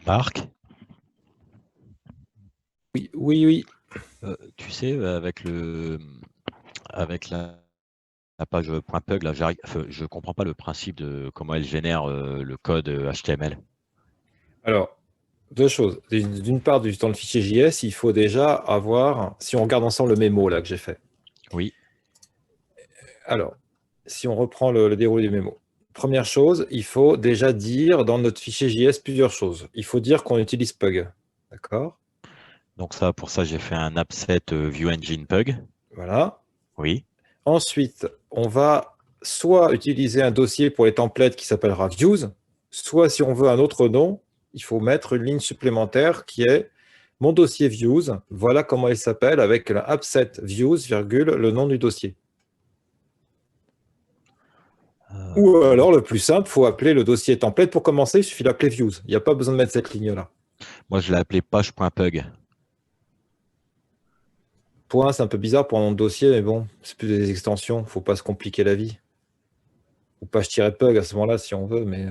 Marc, Oui, oui, oui. tu sais, avec la page .pug, là, je comprends pas le principe de comment elle génère le code HTML. Alors, deux choses. D'une part, dans le fichier JS, il faut déjà avoir, si on regarde ensemble le mémo là que j'ai fait. Oui, Alors, si on reprend le déroulé du mémo. Première chose, il faut déjà dire dans notre fichier JS plusieurs choses. Il faut dire qu'on utilise Pug. D'accord? donc pour ça, j'ai fait un appset view engine pug. Voilà. Oui, Ensuite, on va soit utiliser un dossier pour les templates qui s'appellera views, soit si on veut un autre nom, il faut mettre une ligne supplémentaire qui est mon dossier views, voilà comment il s'appelle avec la appset views, virgule, le nom du dossier. Ou alors, le plus simple, il faut appeler le dossier template. Pour commencer, il suffit d'appeler views. Il n'y a pas besoin de mettre cette ligne-là. moi je l'ai appelé page.pug. Point, c'est un peu bizarre pour un nom de dossier, mais bon, c'est plus des extensions, il ne faut pas se compliquer la vie. Ou page-pug à ce moment-là, si on veut, mais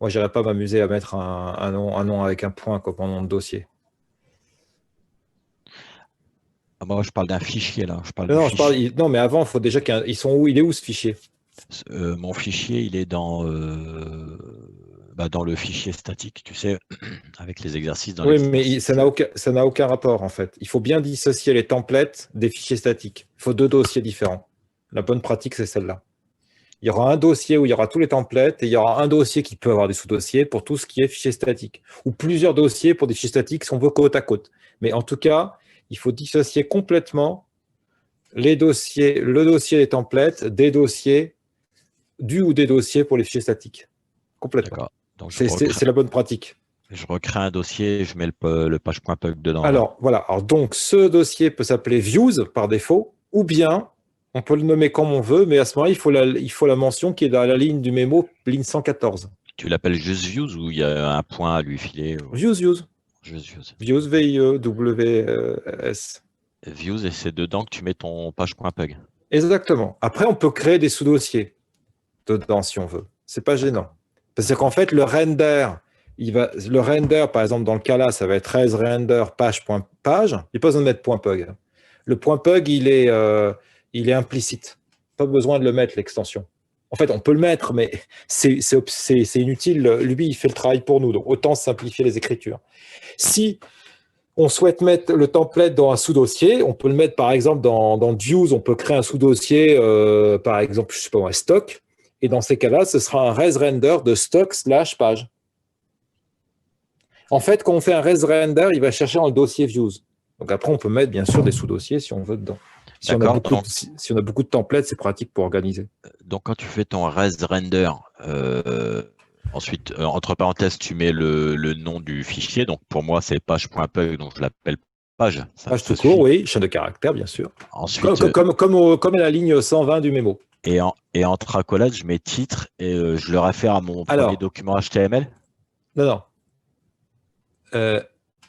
moi, je n'irais pas m'amuser à mettre un nom avec un point comme nom de dossier. Ah, moi, je parle d'un fichier là. Je parle Non, du non, fichier. non, mais avant, il faut déjà ils sont où? Il est où ce fichier? Mon fichier, il est dans le fichier statique, tu sais, avec les exercices dans Oui, mais l'exercice. ça n'a aucun rapport en fait. Il faut bien dissocier les templates des fichiers statiques. Il faut deux dossiers différents. La bonne pratique, c'est celle-là. Il y aura un dossier où il y aura tous les templates et il y aura un dossier qui peut avoir des sous-dossiers pour tout ce qui est fichier statique. Ou plusieurs dossiers pour des fichiers statiques si on veut côte à côte. Mais en tout cas, il faut dissocier complètement le dossier des templates des dossiers ou des dossiers pour les fichiers statiques. Complètement. D'accord. Donc C'est la bonne pratique. je recrée un dossier et je mets le page.pug dedans là. Alors, voilà. Alors, donc, ce dossier peut s'appeler views par défaut, ou bien on peut le nommer comme on veut, mais à ce moment-là, il faut la mention qui est dans la ligne du mémo, ligne 114. Tu l'appelles juste views ou il y a un point à lui filer Views, views. Juste views. Views, V-I-E-W-S. Views et c'est dedans que tu mets ton page.pug. Exactement. Après, on peut créer des sous-dossiers dedans si on veut. C'est pas gênant. Parce qu'en fait, le render, par exemple, dans le cas là, ça va être render page.page. Il n'y a pas besoin de mettre .pug. Le .pug, il est implicite. Pas besoin de le mettre, l'extension. En fait, on peut le mettre, mais c'est inutile. Lui, il fait le travail pour nous. Donc, autant simplifier les écritures. Si on souhaite mettre le template dans un sous-dossier, on peut le mettre, par exemple, dans views, on peut créer un sous-dossier, par exemple, je sais pas, un stock. Et dans ces cas-là, ce sera un res-render de stock/page. En fait, quand on fait un res-render, il va chercher dans le dossier views. Donc après, on peut mettre bien sûr des sous-dossiers si on veut dedans. Si on a beaucoup de templates, c'est pratique pour organiser. Donc quand tu fais ton res render, ensuite, entre parenthèses, tu mets le nom du fichier. Donc pour moi, c'est page.pug, donc je l'appelle page. Page Ça tout court, suffit. oui, chaîne de caractères, bien sûr. Ensuite, Comme à la ligne 120 du mémo. et entre accolades, je mets titre et je le réfère à mon premier Alors, document HTML. non, non.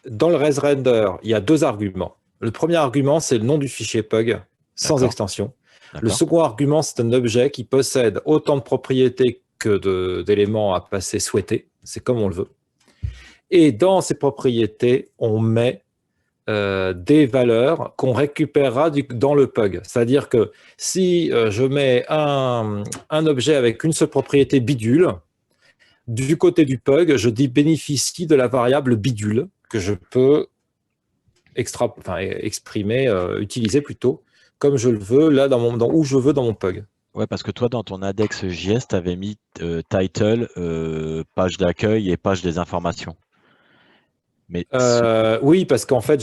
Dans le res render, il y a deux arguments. Le premier argument, c'est le nom du fichier pug, sans D'accord. extension. Le D'accord. second argument, c'est un objet qui possède autant de propriétés que d'éléments à passer souhaités. C'est comme on le veut. Et dans ces propriétés, on met des valeurs qu'on récupérera dans le pug. C'est-à-dire que si je mets un objet avec une seule propriété bidule, du côté du pug, je bénéficie de la variable bidule que je peux exprimer, utiliser plutôt, comme je le veux, là, où je veux dans mon pug. Ouais, parce que toi, dans ton index JS, tu avais mis title, page d'accueil et page des informations. Mais Oui, parce qu'en fait,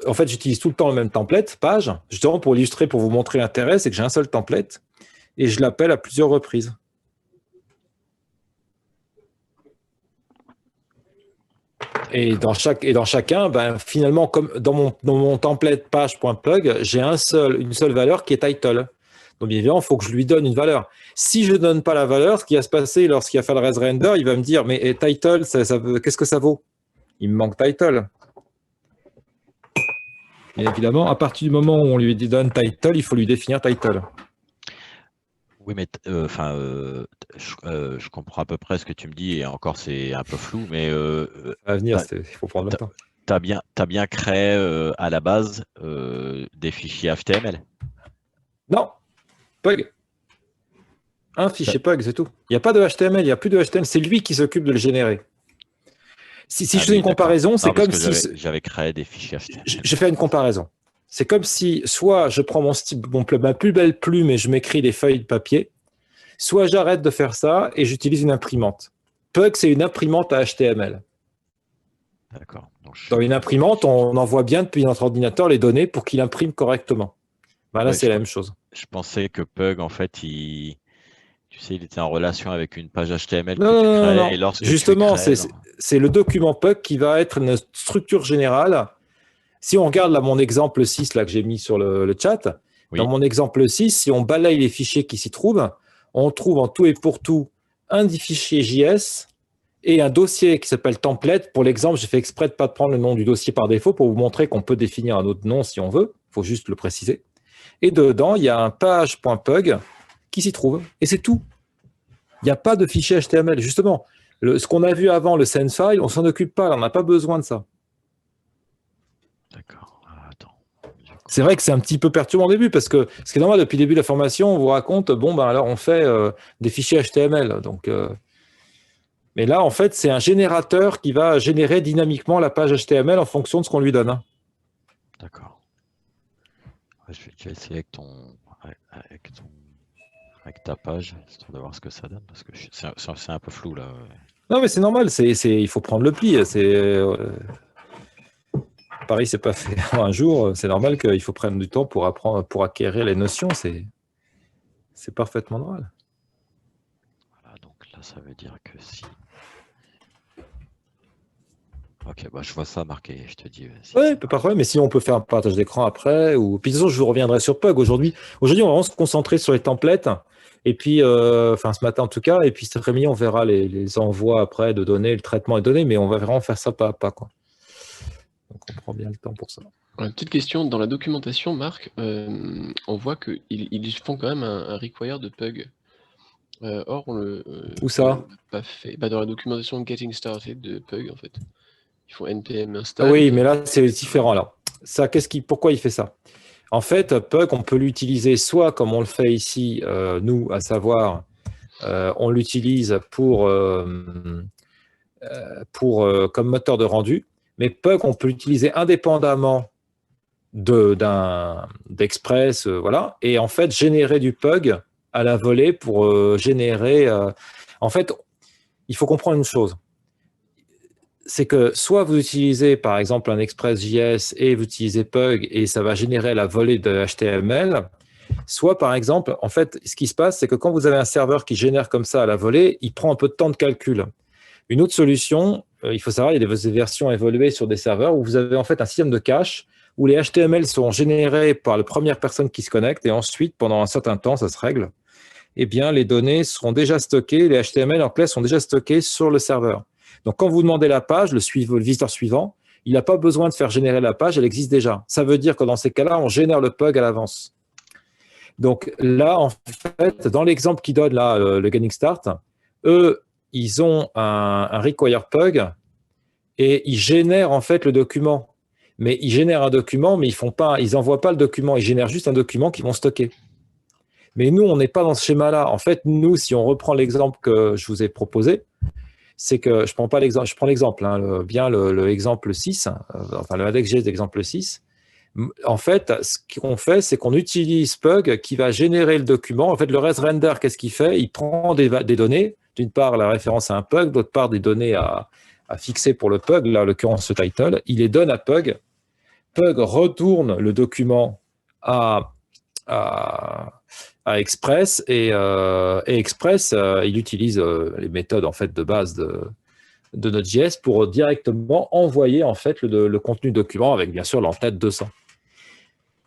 en fait, j'utilise tout le temps le même template, page, justement pour illustrer, pour vous montrer l'intérêt, c'est que j'ai un seul template et je l'appelle à plusieurs reprises. Et dans chacun, ben, finalement, comme dans mon template page.pug, j'ai une seule valeur qui est title. Donc, bien évidemment, il faut que je lui donne une valeur. Si je ne donne pas la valeur, ce qui va se passer lorsqu'il va faire le res render, il va me dire, mais title, qu'est-ce que ça vaut? Il me manque title. Et évidemment, à partir du moment où on lui donne title, il faut lui définir title. Oui, mais je comprends à peu près ce que tu me dis, et encore c'est un peu flou, mais À venir, t'as, il faut prendre le temps. t'as bien créé à la base des fichiers HTML. Non, Pug. Un Ça- fichier Pug, c'est tout. Il n'y a pas de HTML, il n'y a plus de HTML. C'est lui qui s'occupe de le générer. Si Ah je fais une oui, d'accord. comparaison, c'est Non, parce comme que si... j'avais créé des fichiers HTML. Je fais une comparaison. C'est comme si, soit je prends ma plus belle plume et je m'écris des feuilles de papier, soit j'arrête de faire ça et j'utilise une imprimante. Pug, c'est une imprimante à HTML. D'accord. Donc, Dans une imprimante, on envoie bien depuis notre ordinateur les données pour qu'il imprime correctement. Ben là, ouais, c'est la même chose. je pensais que Pug, en fait, tu sais, il était en relation avec une page HTML Non, que non, tu non, non, crées, et non. lorsque tu Justement, crées, c'est le document Pug qui va être une structure générale. Si on regarde là mon exemple 6 là, que j'ai mis sur le chat, dans oui, mon exemple 6, si on balaye les fichiers qui s'y trouvent, on trouve en tout et pour tout un des fichiers JS et un dossier qui s'appelle template. Pour l'exemple, j'ai fait exprès de ne pas prendre le nom du dossier par défaut pour vous montrer qu'on peut définir un autre nom si on veut. Il faut juste le préciser. Et dedans, il y a un page.pug qui s'y trouve. Et c'est tout. Il n'y a pas de fichier HTML. Justement, ce qu'on a vu avant, le send file, on s'en occupe pas. On n'a pas besoin de ça. d'accord. Ah, attends. Du coup, C'est vrai que c'est un petit peu perturbant au début parce que ce qui est normal, depuis le début de la formation, on vous raconte, bon, ben alors on fait des fichiers HTML. Mais là, en fait, c'est un générateur qui va générer dynamiquement la page HTML en fonction de ce qu'on lui donne, hein. d'accord. Ouais, je vais essayer avec ta page, histoire de voir ce que ça donne, parce que c'est un peu flou là. Ouais. Non, mais c'est normal, il faut prendre le pli. Paris, c'est pas fait en un jour. C'est normal qu'il faut prendre du temps pour apprendre, pour acquérir les notions. C'est parfaitement normal. Voilà, donc là, ça veut dire que si. Ok, bah, je vois ça marqué, je te dis si Oui, ça pas de marche. problème. Mais sinon, on peut faire un partage d'écran après. Puis de toute façon, je vous reviendrai sur Pug aujourd'hui. Aujourd'hui, on va vraiment se concentrer sur les templates. Et puis, enfin, ce matin en tout cas. Et puis cet après-midi, on verra les envois après de données, le traitement des données. Mais on va vraiment faire ça pas à pas, quoi. Donc, on prend bien le temps pour ça. Petite question, dans la documentation, Marc, on voit qu'ils font quand même un require de Pug. Or, Où ça? n'a pas fait. Bah, dans la documentation Getting Started de Pug, en fait. Ils font npm Ah install oui, et mais là, c'est différent. Là. Ça, pourquoi il fait ça? En fait, Pug, on peut l'utiliser soit comme on le fait ici, nous, à savoir, on l'utilise comme moteur de rendu, mais Pug, on peut l'utiliser indépendamment d'Express, voilà, et en fait, générer du Pug à la volée pour générer. En fait, il faut comprendre une chose. C'est que soit vous utilisez par exemple un Express.js et vous utilisez Pug et ça va générer la volée de HTML, soit par exemple, en fait, ce qui se passe, c'est que quand vous avez un serveur qui génère comme ça à la volée, il prend un peu de temps de calcul. Une autre solution, il faut savoir, il y a des versions évoluées sur des serveurs où vous avez en fait un système de cache où les HTML sont générés par la première personne qui se connecte et ensuite, pendant un certain temps, ça se règle, eh bien, les données seront déjà stockées, les HTML en clé sont déjà stockés sur le serveur. Donc, quand vous demandez la page, le visiteur suivant, il n'a pas besoin de faire générer la page, elle existe déjà. Ça veut dire que dans ces cas-là, on génère le Pug à l'avance. Donc là, en fait, dans l'exemple qui donne là, le Getting Start, eux, ils ont un require Pug et ils génèrent en fait le document. Mais ils génèrent un document, mais ils n'envoient pas le document, ils génèrent juste un document qu'ils vont stocker. Mais nous, on n'est pas dans ce schéma-là. En fait, nous, si on reprend l'exemple que je vous ai proposé, c'est que je prends pas l'exemple, je prends l'exemple, hein, bien le exemple 6, enfin le index.js d'exemple 6. En fait, ce qu'on fait, c'est qu'on utilise Pug qui va générer le document. En fait, le ResRender, qu'est-ce qu'il fait? Il prend des données, d'une part la référence à un Pug, d'autre part des données à fixer pour le Pug, là en l'occurrence ce title, il les donne à Pug. Pug retourne le document à, à, à Express et Express, il utilise les méthodes en fait de base de Node.js pour directement envoyer en fait le contenu document avec bien sûr l'entête 200.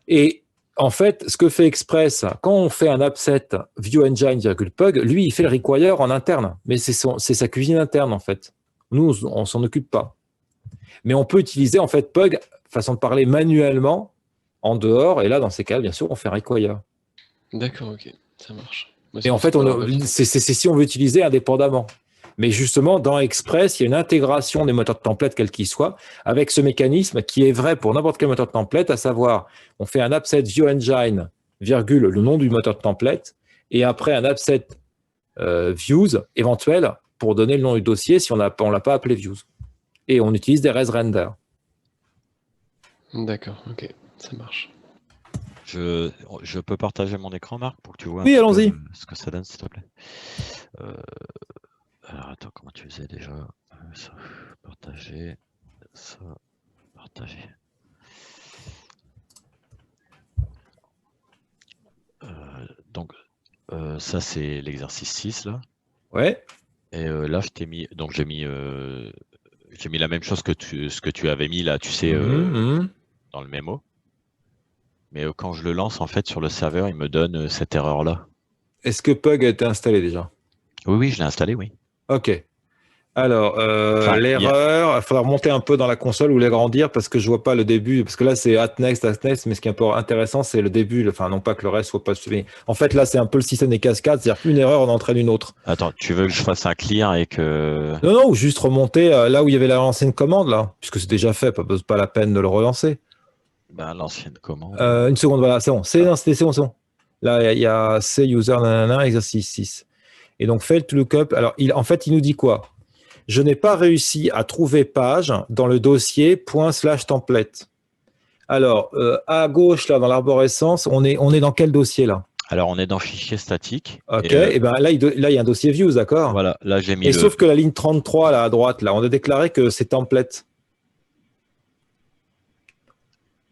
Et en fait, ce que fait Express, quand on fait un upset ViewEngine,Pug, lui, il fait le require en interne, mais c'est sa cuisine interne en fait. Nous, on s'en occupe pas. Mais on peut utiliser en fait Pug, façon de parler, manuellement en dehors, et là, dans ces cas, bien sûr, on fait require. D'accord, ok, ça marche. Moi, Et en pour fait, avoir ma fiche. c'est si on veut utiliser indépendamment. Mais justement, dans Express, il y a une intégration des moteurs de template, quels qu'ils soient, avec ce mécanisme qui est vrai pour n'importe quel moteur de template, à savoir, on fait un appset view engine, virgule, le nom du moteur de template, et après un appset views éventuel pour donner le nom du dossier si on l'a pas appelé views. Et on utilise des res render. D'accord, ok, ça marche. Je peux partager mon écran, Marc, pour que tu vois un Oui, petit peu allons-y. ce que ça donne, s'il te plaît. Euh, alors, attends, comment tu faisais déjà? Ça, partager, ça, partager. Donc, ça, c'est l'exercice 6, là. Ouais. Et là, je t'ai mis, donc j'ai mis la même chose que ce que tu avais mis là, tu sais, Mhm. dans le mémo. Mais quand je le lance, en fait, sur le serveur, il me donne cette erreur-là. Est-ce que Pug a été installé déjà? Oui, oui, je l'ai installé, oui. Ok. Alors, Enfin, l'erreur, il faudra remonter un peu dans la console ou l'agrandir parce que je vois pas le début. Parce que là, c'est at next, mais ce qui est un peu intéressant, c'est le début. Enfin, non pas que le reste soit pas suivi. En fait, là, c'est un peu le système des cascades, c'est-à-dire qu'une erreur en entraîne une autre. attends, tu veux que je fasse un clear et que... Non, non, ou juste remonter là où il y avait la ancienne commande, là, puisque c'est déjà fait, pas la peine de le relancer. Ben, l'ancienne commande. Une seconde, voilà, c'est bon. Ah, Non, c'est bon, c'est bon. Là, il y a C user, nanana, exercice 6. Et donc, fail to lookup. Alors, en fait, il nous dit quoi? Je n'ai pas réussi à trouver page dans le dossier ./template. Alors, à gauche, là, dans l'arborescence, on est dans quel dossier, là? alors, on est dans fichier statique. OK, Et et ben là, là, il y a un dossier views, d'accord? voilà, là, j'ai mis Et le... sauf que la ligne 33, là, à droite, là, on a déclaré que c'est template.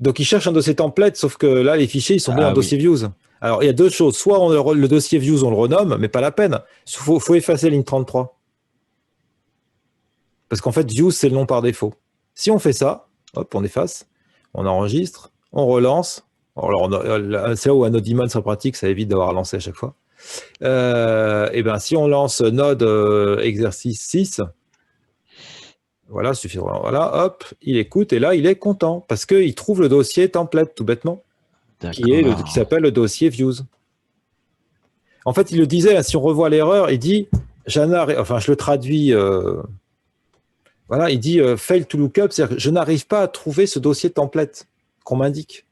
Donc, il cherche un dossier template, sauf que là, les fichiers, ils sont bien en Ah oui, dossier views. Alors, il y a deux choses. Soit le dossier views, on le renomme, mais pas la peine. Faut effacer la ligne 33. Parce qu'en fait, views, c'est le nom par défaut. Si on fait ça, hop, on efface, on enregistre, on relance. Alors, c'est là où un node daemon serait pratique, ça évite d'avoir à lancer à chaque fois. Et ben, si on lance node exercice 6, voilà, suffit de, voilà, hop, il écoute et là, il est content parce qu'il trouve le dossier template, tout bêtement, qui d'accord. s'appelle le dossier views. En fait, il le disait, là, si on revoit l'erreur, il dit, enfin, je le traduis, voilà, il dit fail to lookup, c'est-à-dire que je n'arrive pas à trouver ce dossier template qu'on m'indique.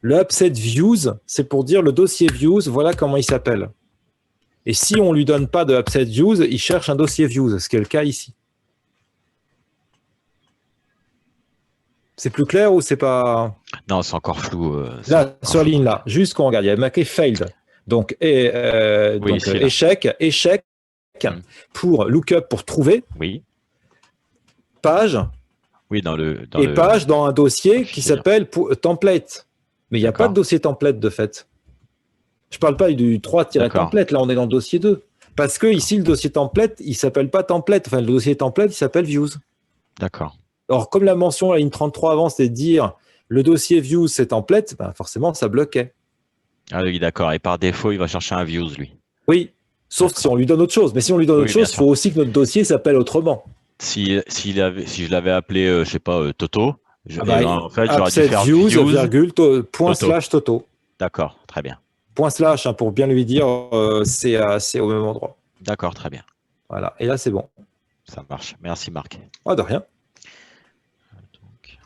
Le upset views, c'est pour dire le dossier views, voilà comment il s'appelle. Et si on lui donne pas de upset views, il cherche un dossier views, ce qui est le cas ici. C'est plus clair ou c'est pas... Non, c'est encore flou. C'est Là, encore sur la flou, ligne Marc. là, juste qu'on regarde, il y a marqué failed. Donc, Oui, ici, là. échec, échec Hmm. pour lookup pour trouver, Oui, page, oui, dans le, et page dans un dans le dossier qui fichier. s'appelle template. Mais il n'y a pas de D'accord, dossier template de fait. Je parle pas du d'accord, 3-template, là on est dans le dossier 2. Parce que d'accord, ici, le dossier template, il s'appelle pas template. Enfin, le dossier template, il s'appelle views. d'accord. Or, comme la mention, la ligne 33 avant, c'était de dire le dossier views, c'est template, ben forcément, ça bloquait. Ah oui, d'accord. Et par défaut, il va chercher un views, lui. Oui, sauf si D'accord. on lui donne autre chose. Mais si on lui donne autre Oui, bien chose, il sûr. faut aussi que notre dossier s'appelle autrement. Si je l'avais appelé, je sais pas, Toto, Ah et bah, ben, en fait, j'aurais dû upset faire views, views virgule, point Toto. slash toto. D'accord, très bien. Point slash, hein, pour bien lui dire, c'est au même endroit. D'accord, très bien. Voilà, et là, c'est bon. Ça marche. Merci, Marc. Ah, de rien. Donc,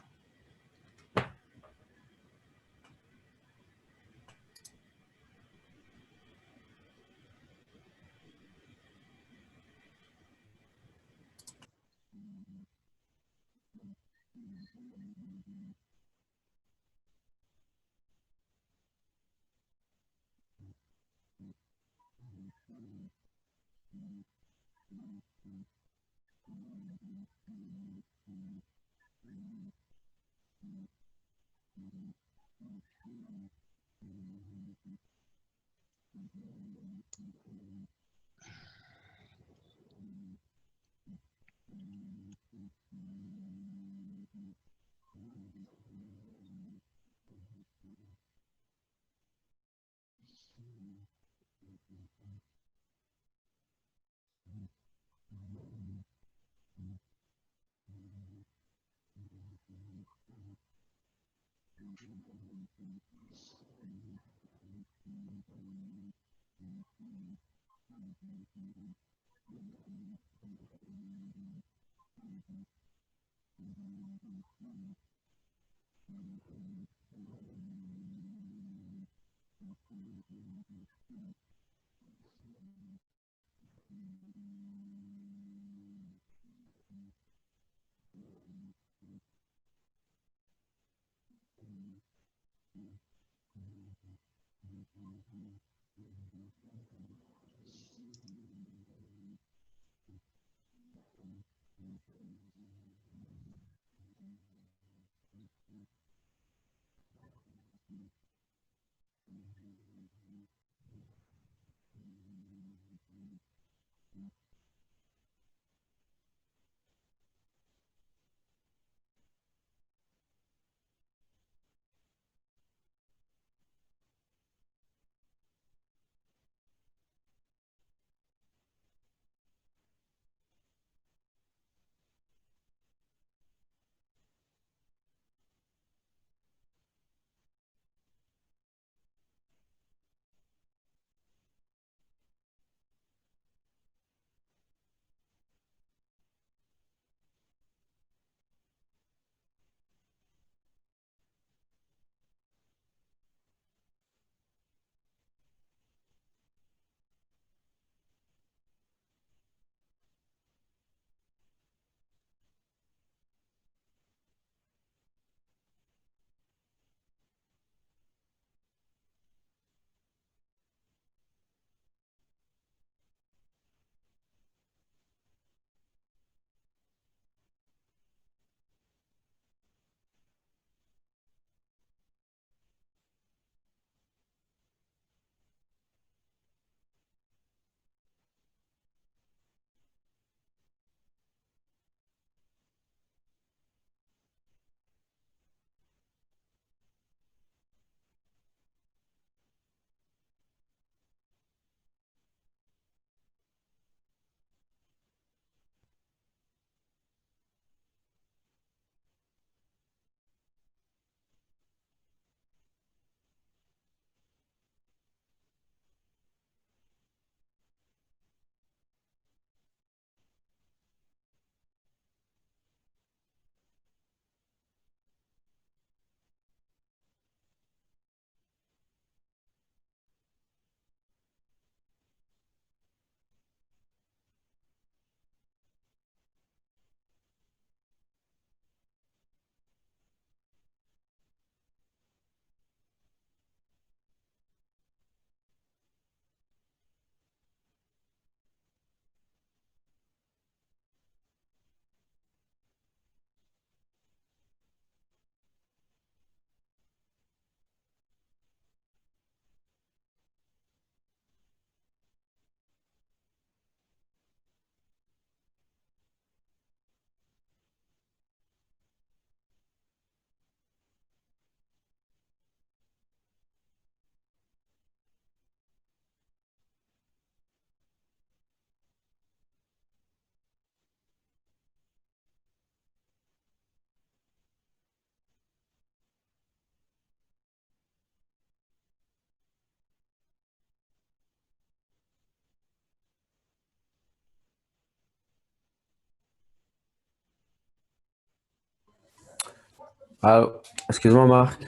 Ah, excuse-moi, Marc.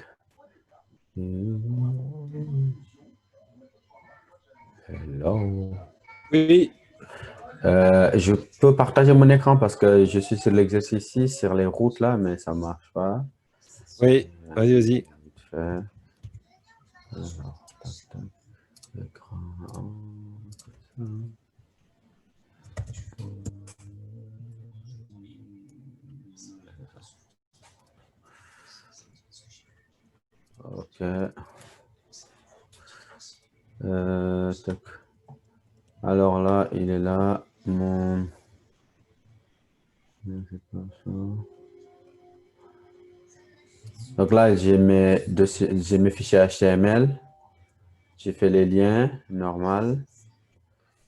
Hello. Oui, Je peux partager mon écran parce que je suis sur l'exercice ici, sur les routes là, mais ça marche pas. oui, vas-y, vas-y. Vite fait. Alors, tac, tac, écran. Ok. Tac. Alors là, il est là. Mon. C'est pas ça. Donc là, j'ai mes fichiers HTML. J'ai fait les liens, normal.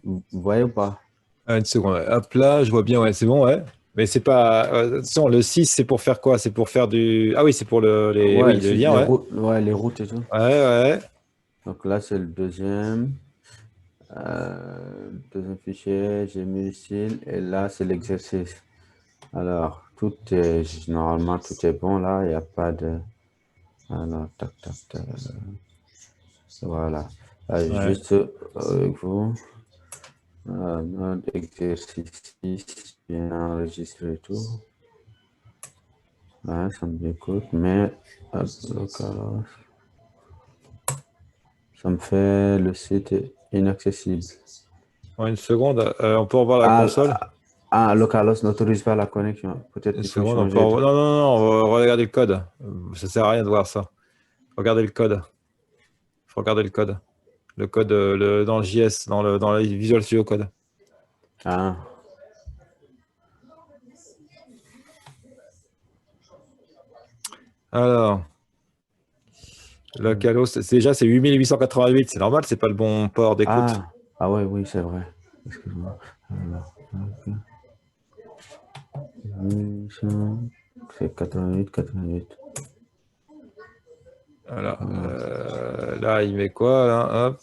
Vous voyez ou pas? Ah, une seconde. Hop là, je vois bien, ouais, c'est bon, ouais. Mais c'est pas. Attention, le 6, c'est pour faire quoi? C'est pour faire du. Ah oui, c'est pour Ouais, oui, le lien, les ouais. routes, ouais, les routes et tout. Ouais, ouais. Donc là, c'est le deuxième. Deuxième fichier, j'ai mis ici et là, c'est l'exercice. Alors, normalement, tout est bon là, il n'y a pas de... Alors, tac, tac, tac. Voilà. Juste avec vous, notre exercice 6, bien enregistré et tout. Ouais, ça me écoute, mais localhost, ça me fait le site inaccessible. En une seconde, on peut revoir la console. Localhost n'autorise pas la connexion. Peut-être Une qu'il faut seconde, changer. Non, non, non, on va regarder le code. Ça sert à rien de voir ça. Regardez le code. Faut regarder le code. Le code dans le JS, dans le Visual Studio Code. Ah, Alors, localhost, déjà c'est 8888, c'est normal, c'est pas le bon port d'écoute. ouais, oui, c'est vrai. Excuse-moi. Alors, ok. C'est 88. Voilà. Là, il met quoi là? Hop.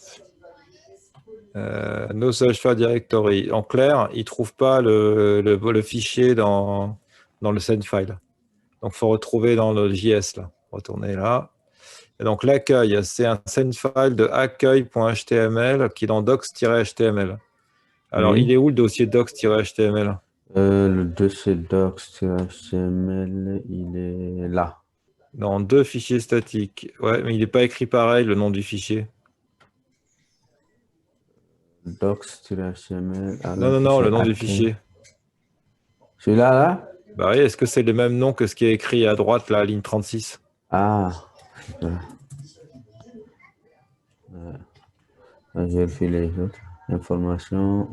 No search for directory. En clair, il trouve pas le fichier dans le send file. Donc, il faut retrouver dans le JS là. Retourner là. Et donc, l'accueil, c'est un send file de accueil.html qui est dans docs-html. Alors, Oui. il est où le dossier docs-html? Le dossier docs.html, il est là. Dans deux fichiers statiques. Ouais, mais il n'est pas écrit pareil, le nom du fichier. Docs.html. Non, le nom du fichier. Celui-là, là? Bah oui, est-ce que c'est le même nom que ce qui est écrit à droite, la ligne 36? Super. Je vérifie les autres. Information.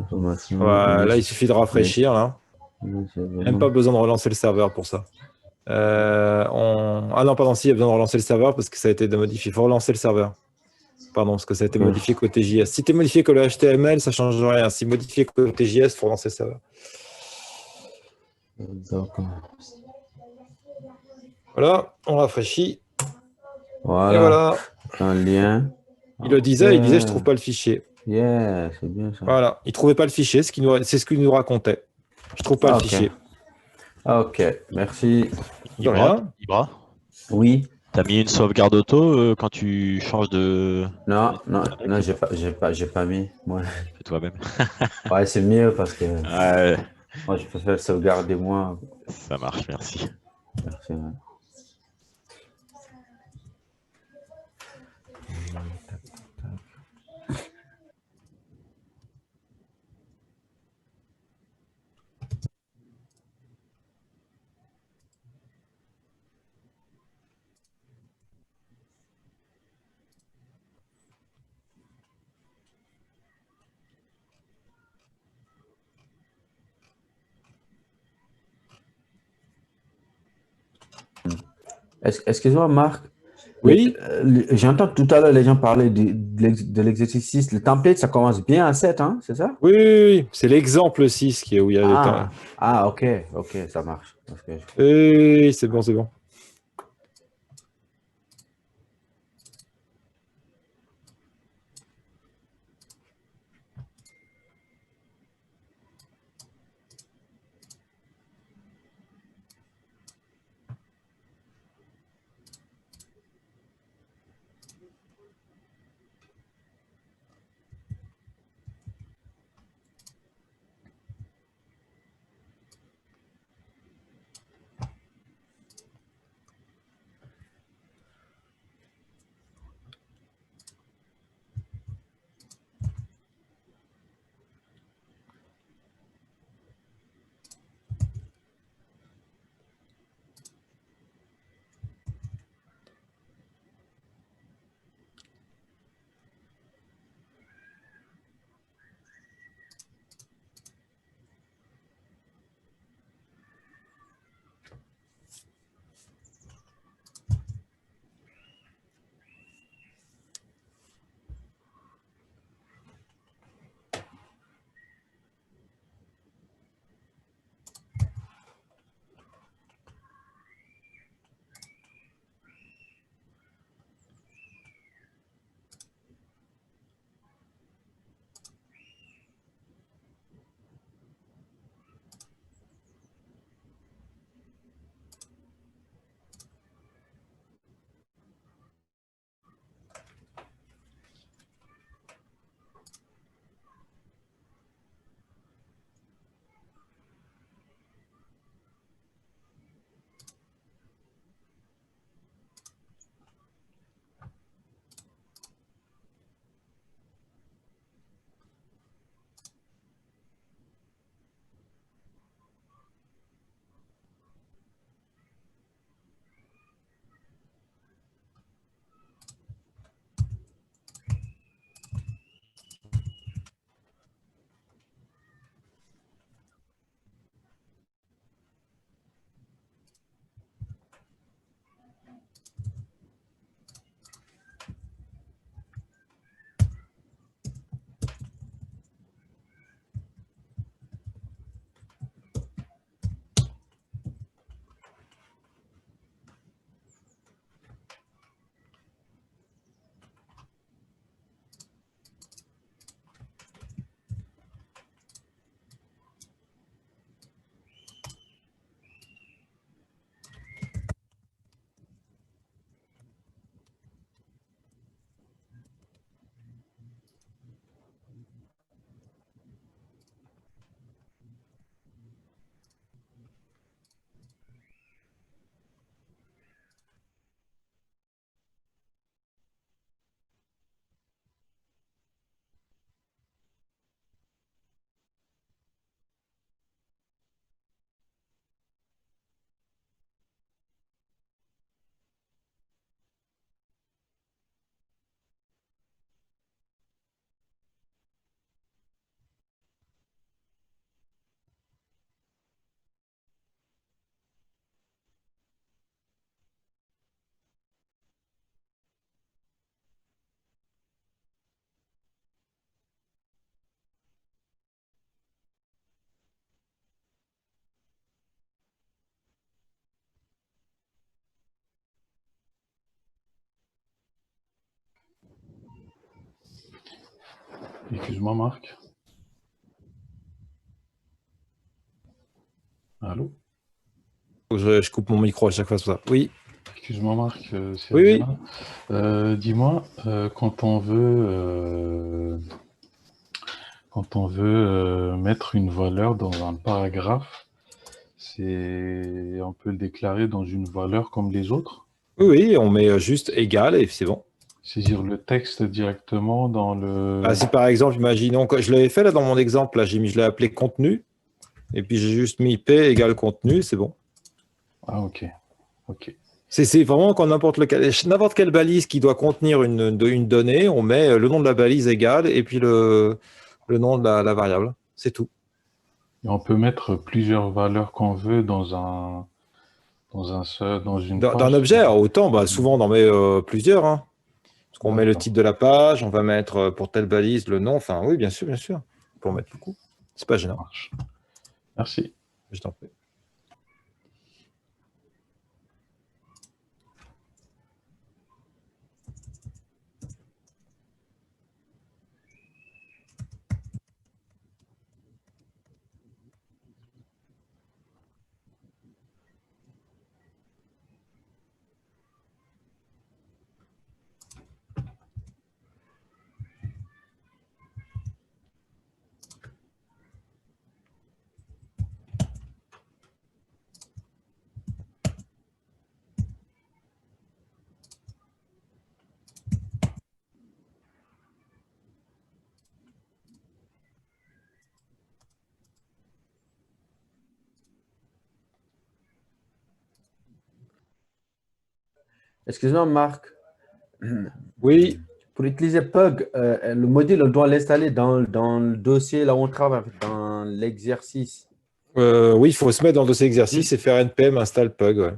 Voilà, il suffit de rafraîchir, là. Même pas besoin de relancer le serveur pour ça. Ah non, pardon, si, il y a besoin de relancer le serveur parce que ça a été modifié. Il faut relancer le serveur. Pardon, parce que ça a été modifié côté JS. Si tu es modifié que le HTML, ça ne change rien. Si modifié côté JS, il faut relancer le serveur. Voilà, on rafraîchit. Voilà. Et voilà. Un lien. Il le disait, il disait, je trouve pas le fichier. Yeah, c'est bien ça. Voilà, il trouvait pas le fichier, c'est ce qu'il nous racontait. Je trouve pas le fichier. Ok, merci. De rien. Ibra, Oui. t'as mis une sauvegarde auto quand tu changes de. Non, j'ai pas mis. Moi. Fais toi-même. Ouais, c'est mieux parce que Ouais, moi, je préfère sauvegarder moi. ça marche, merci. Merci. Ouais. Excuse-moi, Marc. Oui. J'entends tout à l'heure les gens parler de l'exercice 6. Le template, ça commence bien à 7, hein, c'est ça? Oui. C'est l'exemple 6 qui est où il y a des temps. Ok, ça marche. Oui, c'est bon, c'est bon. Excuse-moi, Marc. Allô? Je coupe mon micro à chaque fois sur ça. Oui, Excuse-moi, Marc, c'est oui, oui. Abdallah. Dis-moi, quand on veut mettre une valeur dans un paragraphe, on peut le déclarer dans une valeur comme les autres, Oui, oui, on met juste égal et c'est bon. saisir le texte directement dans le... Si par exemple, imaginons que je l'avais fait là dans mon exemple, là, je l'ai appelé contenu, et puis j'ai juste mis P égale contenu, c'est bon. Ah, ok, ok. C'est vraiment quand n'importe quelle balise qui doit contenir une donnée, on met le nom de la balise égale et puis le nom de la variable. C'est tout. Et on peut mettre plusieurs valeurs qu'on veut dans une D'un page. objet, alors autant, souvent on en met plusieurs, hein. Parce qu'on met le D'accord, titre de la page, on va mettre pour telle balise le nom, enfin oui, bien sûr, bien sûr. On peut en mettre beaucoup. C'est pas ça gênant. marche. Merci. Je t'en prie. Excuse-moi, Marc. Oui, Pour utiliser Pug, le module, on doit l'installer dans le dossier là où on travaille, dans l'exercice. oui, il faut se mettre dans le dossier exercice Juste, et faire npm install pug. Ouais.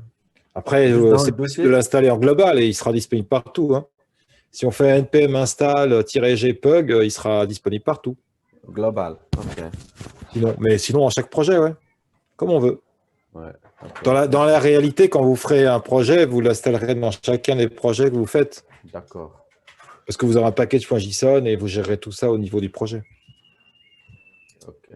Après, juste dans le c'est possible de dossier l'installer en global et il sera disponible partout, hein. Si on fait npm install-g pug, il sera disponible partout. global. Ok. Sinon, en chaque projet, ouais, comme on veut. Ouais, ok. Dans la réalité, quand vous ferez un projet, vous l'installerez dans chacun des projets que vous faites. D'accord. Parce que vous aurez un package.json et vous gérerez tout ça au niveau du projet. Ok.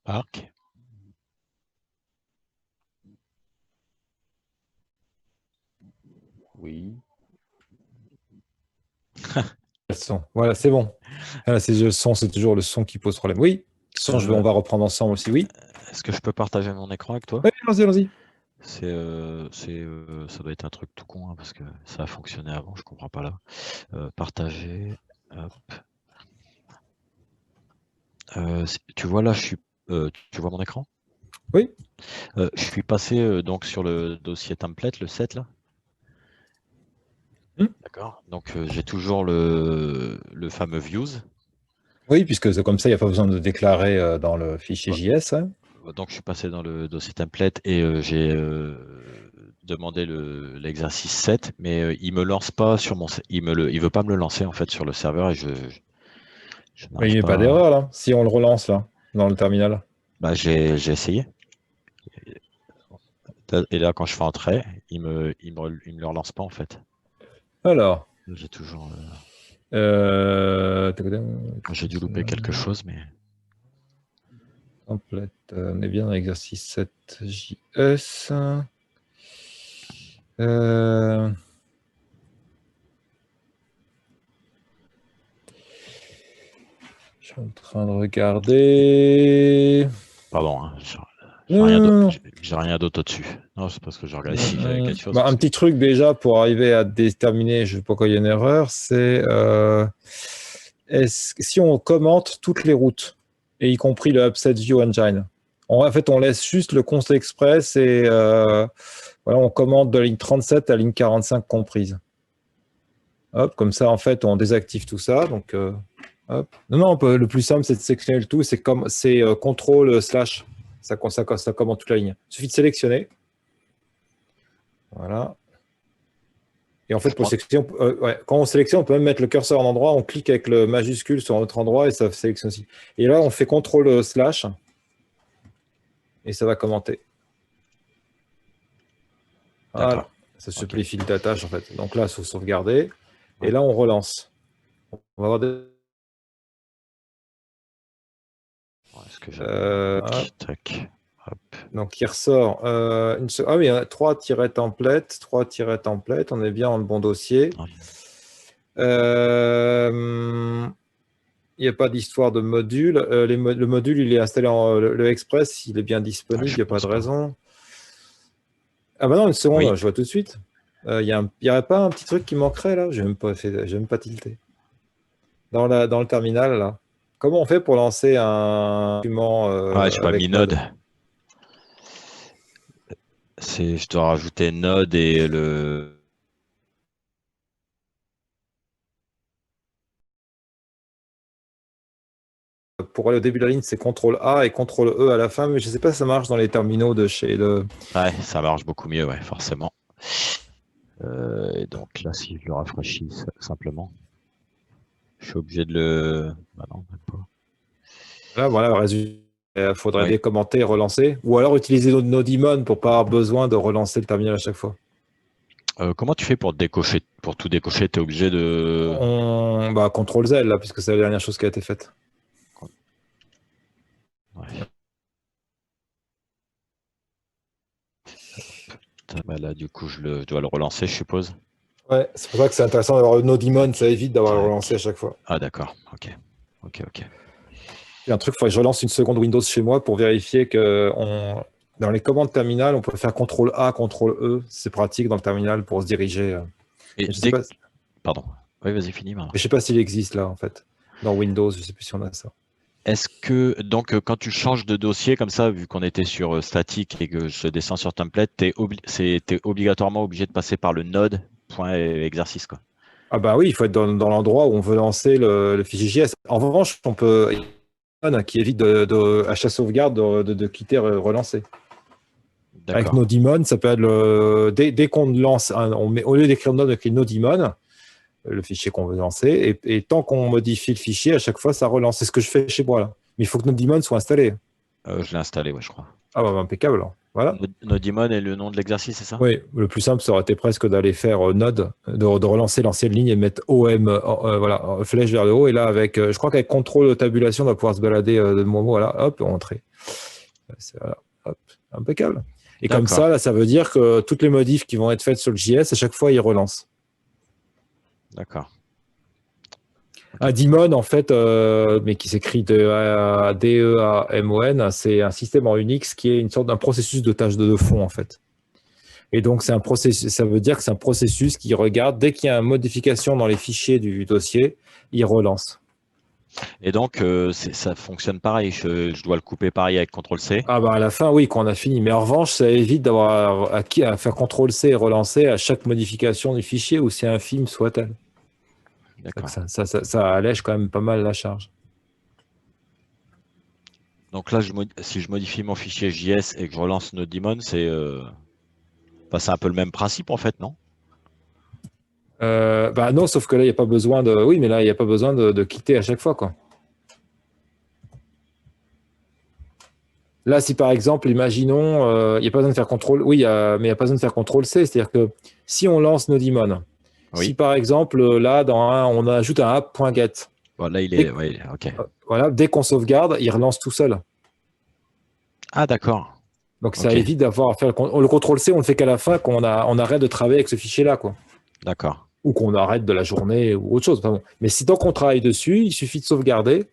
Arc. Oui. Le son. Voilà, c'est bon. Voilà, c'est le son, c'est toujours le son qui pose problème. Oui, son, on va reprendre ensemble aussi. Oui. Est-ce que je peux partager mon écran avec toi? Oui, allons-y, allons-y. Ça doit être un truc tout con, hein, parce que ça a fonctionné avant, je comprends pas là. Partager. Hop. Tu vois là, tu vois mon écran? Oui. Je suis passé donc sur le dossier template, le 7 là. D'accord. Donc j'ai toujours le fameux views. Oui, puisque c'est comme ça, il n'y a pas besoin de déclarer dans le fichier Ouais. JS. Hein. Donc je suis passé dans le dossier template et j'ai demandé l'exercice 7, mais il me lance pas sur mon, il veut pas me le lancer en fait sur le serveur et je Mais il n'arrive n'y a pas pas. d'erreur là, si on le relance là, dans le terminal. Bah j'ai essayé. Et là quand je fais entrer, il me le relance pas en fait. Alors. J'ai toujours. Euh... J'ai dû louper quelque chose, mais. Template, on est bien dans l'exercice 7 JS. Je suis en train de regarder. Pardon, hein, j'ai rien d'autre au-dessus. Non, c'est parce que je regarde si j'avais quelque chose. Bah, un petit truc déjà pour arriver à déterminer, je ne sais pas pourquoi il y a une erreur, c'est si on commente toutes les routes, et y compris le Upset View Engine. En fait, on laisse juste le const express et voilà, on commente de ligne 37 à ligne 45 comprise. Hop, comme ça, en fait, on désactive tout ça. Donc, hop. Non, le plus simple, c'est de sélectionner le tout. C'est CTRL/. Ça commente toute la ligne. Il suffit de sélectionner. Voilà. Et en fait, pour sélectionner, quand on sélectionne, on peut même mettre le curseur en endroit. On clique avec le majuscule sur un autre endroit et ça sélectionne aussi. Et là, on fait CTRL/. Et ça va commenter. Voilà. Ça simplifie la tâche, en fait. Donc là, il faut sauvegarder. Et là, on relance. On va avoir des... Est-ce que j'ai tac. Donc, il ressort Ah oui, 3-template, 3-template, on est bien dans le bon dossier. Il n'y a pas d'histoire de module. Le module, il est installé le Express, il est bien disponible, il n'y a pas de raison. Ah bah non, une seconde, je vois tout de suite. Il n'y aurait pas un petit truc qui manquerait là? Je n'ai même pas tilté. Dans le terminal, là. Comment on fait pour lancer un document j'ai pas mis Node. Je dois rajouter Node et le... Pour aller au début de la ligne, c'est CTRL-A et CTRL-E à la fin, mais je ne sais pas si ça marche dans les terminaux de chez le... Ouais, ça marche beaucoup mieux, ouais, forcément. Et donc là, si je le rafraîchis simplement, je suis obligé de le... Bah non, même pas. Là, voilà, le résultat. Il faudrait décommenter et relancer. Ou alors utiliser nos daemons pour pas avoir besoin de relancer le terminal à chaque fois. Comment tu fais pour tout décocher? Tu es obligé de... CTRL-Z, là, puisque c'est la dernière chose qui a été faite. Ouais. Bah là, du coup, je dois le relancer, je suppose. Ouais, c'est pour ça que c'est intéressant d'avoir nos daemons, ça évite d'avoir le relancer à chaque fois. Ah d'accord, ok. Il y a un truc, il faudrait que je relance une seconde Windows chez moi pour vérifier que dans les commandes terminales, on peut faire CTRL-A, CTRL-E. C'est pratique dans le terminal pour se diriger. Pardon. Oui, vas-y, finis. Je ne sais pas s'il existe là, en fait. Dans Windows, je ne sais plus si on a ça. Est-ce que, donc, quand tu changes de dossier comme ça, vu qu'on était sur statique et que je descends sur template, tu es obligatoirement obligé de passer par le node.exercice, quoi. Ah bah oui, il faut être dans l'endroit où on veut lancer le fichier JS. En revanche, on peut... qui évite à chaque sauvegarde de quitter relancer. Avec nos daemons, ça peut être dès qu'on lance, au lieu d'écrire node, on écrit no daemon, le fichier qu'on veut lancer, et tant qu'on modifie le fichier, à chaque fois, ça relance. C'est ce que je fais chez moi, là. Mais il faut que nos daemons soient installés. Je l'ai installé, ouais, je crois. Ah bah, impeccable. Alors. Voilà. Nodimon est le nom de l'exercice, c'est ça? Oui, le plus simple, ça aurait été presque d'aller faire node, de relancer l'ancienne ligne et mettre OM, voilà, flèche vers le haut. Et là, avec, je crois qu'avec contrôle de tabulation, on va pouvoir se balader de mon mot, voilà, hop, rentrer. Voilà, hop, impeccable. Et comme D'accord. ça, là, ça veut dire que toutes les modifs qui vont être faites sur le JS, à chaque fois, ils relancent. D'accord. Un daemon, en fait, mais qui s'écrit DEAMON, c'est un système en Unix qui est une sorte d'un processus de tâche de fond, en fait. Et donc, c'est un processus, ça veut dire que c'est un processus qui regarde, dès qu'il y a une modification dans les fichiers du dossier, il relance. Et donc, ça fonctionne pareil. Je dois le couper pareil avec CTRL-C. Ah bah à la fin, oui, quand on a fini. Mais en revanche, ça évite d'avoir à faire CTRL-C et relancer à chaque modification du fichier, aussi infime soit-elle. D'accord. Ça allège quand même pas mal la charge. Donc là, si je modifie mon fichier JS et que je relance Nodimon, c'est un peu le même principe en fait, non? Bah non, sauf que là, il n'y a pas besoin de. Oui, mais là, il n'y a pas besoin de quitter à chaque fois, quoi. Là, si par exemple, imaginons, il n'y a pas besoin de faire contrôle. Oui, mais il n'y a pas besoin de faire contrôle C. C'est-à-dire que si on lance Nodimon, Oui. si par exemple, là, on ajoute un app.get. Bon, là, il est. Oui, ok. Voilà, dès qu'on sauvegarde, il relance tout seul. Ah, d'accord. Donc ça Ok. évite d'avoir à faire le contrôle C, on le fait qu'à la fin, quand on arrête de travailler avec ce fichier-là, quoi. D'accord. Ou qu'on arrête de la journée ou autre chose. Enfin bon. Mais si tant qu'on travaille dessus, il suffit de sauvegarder.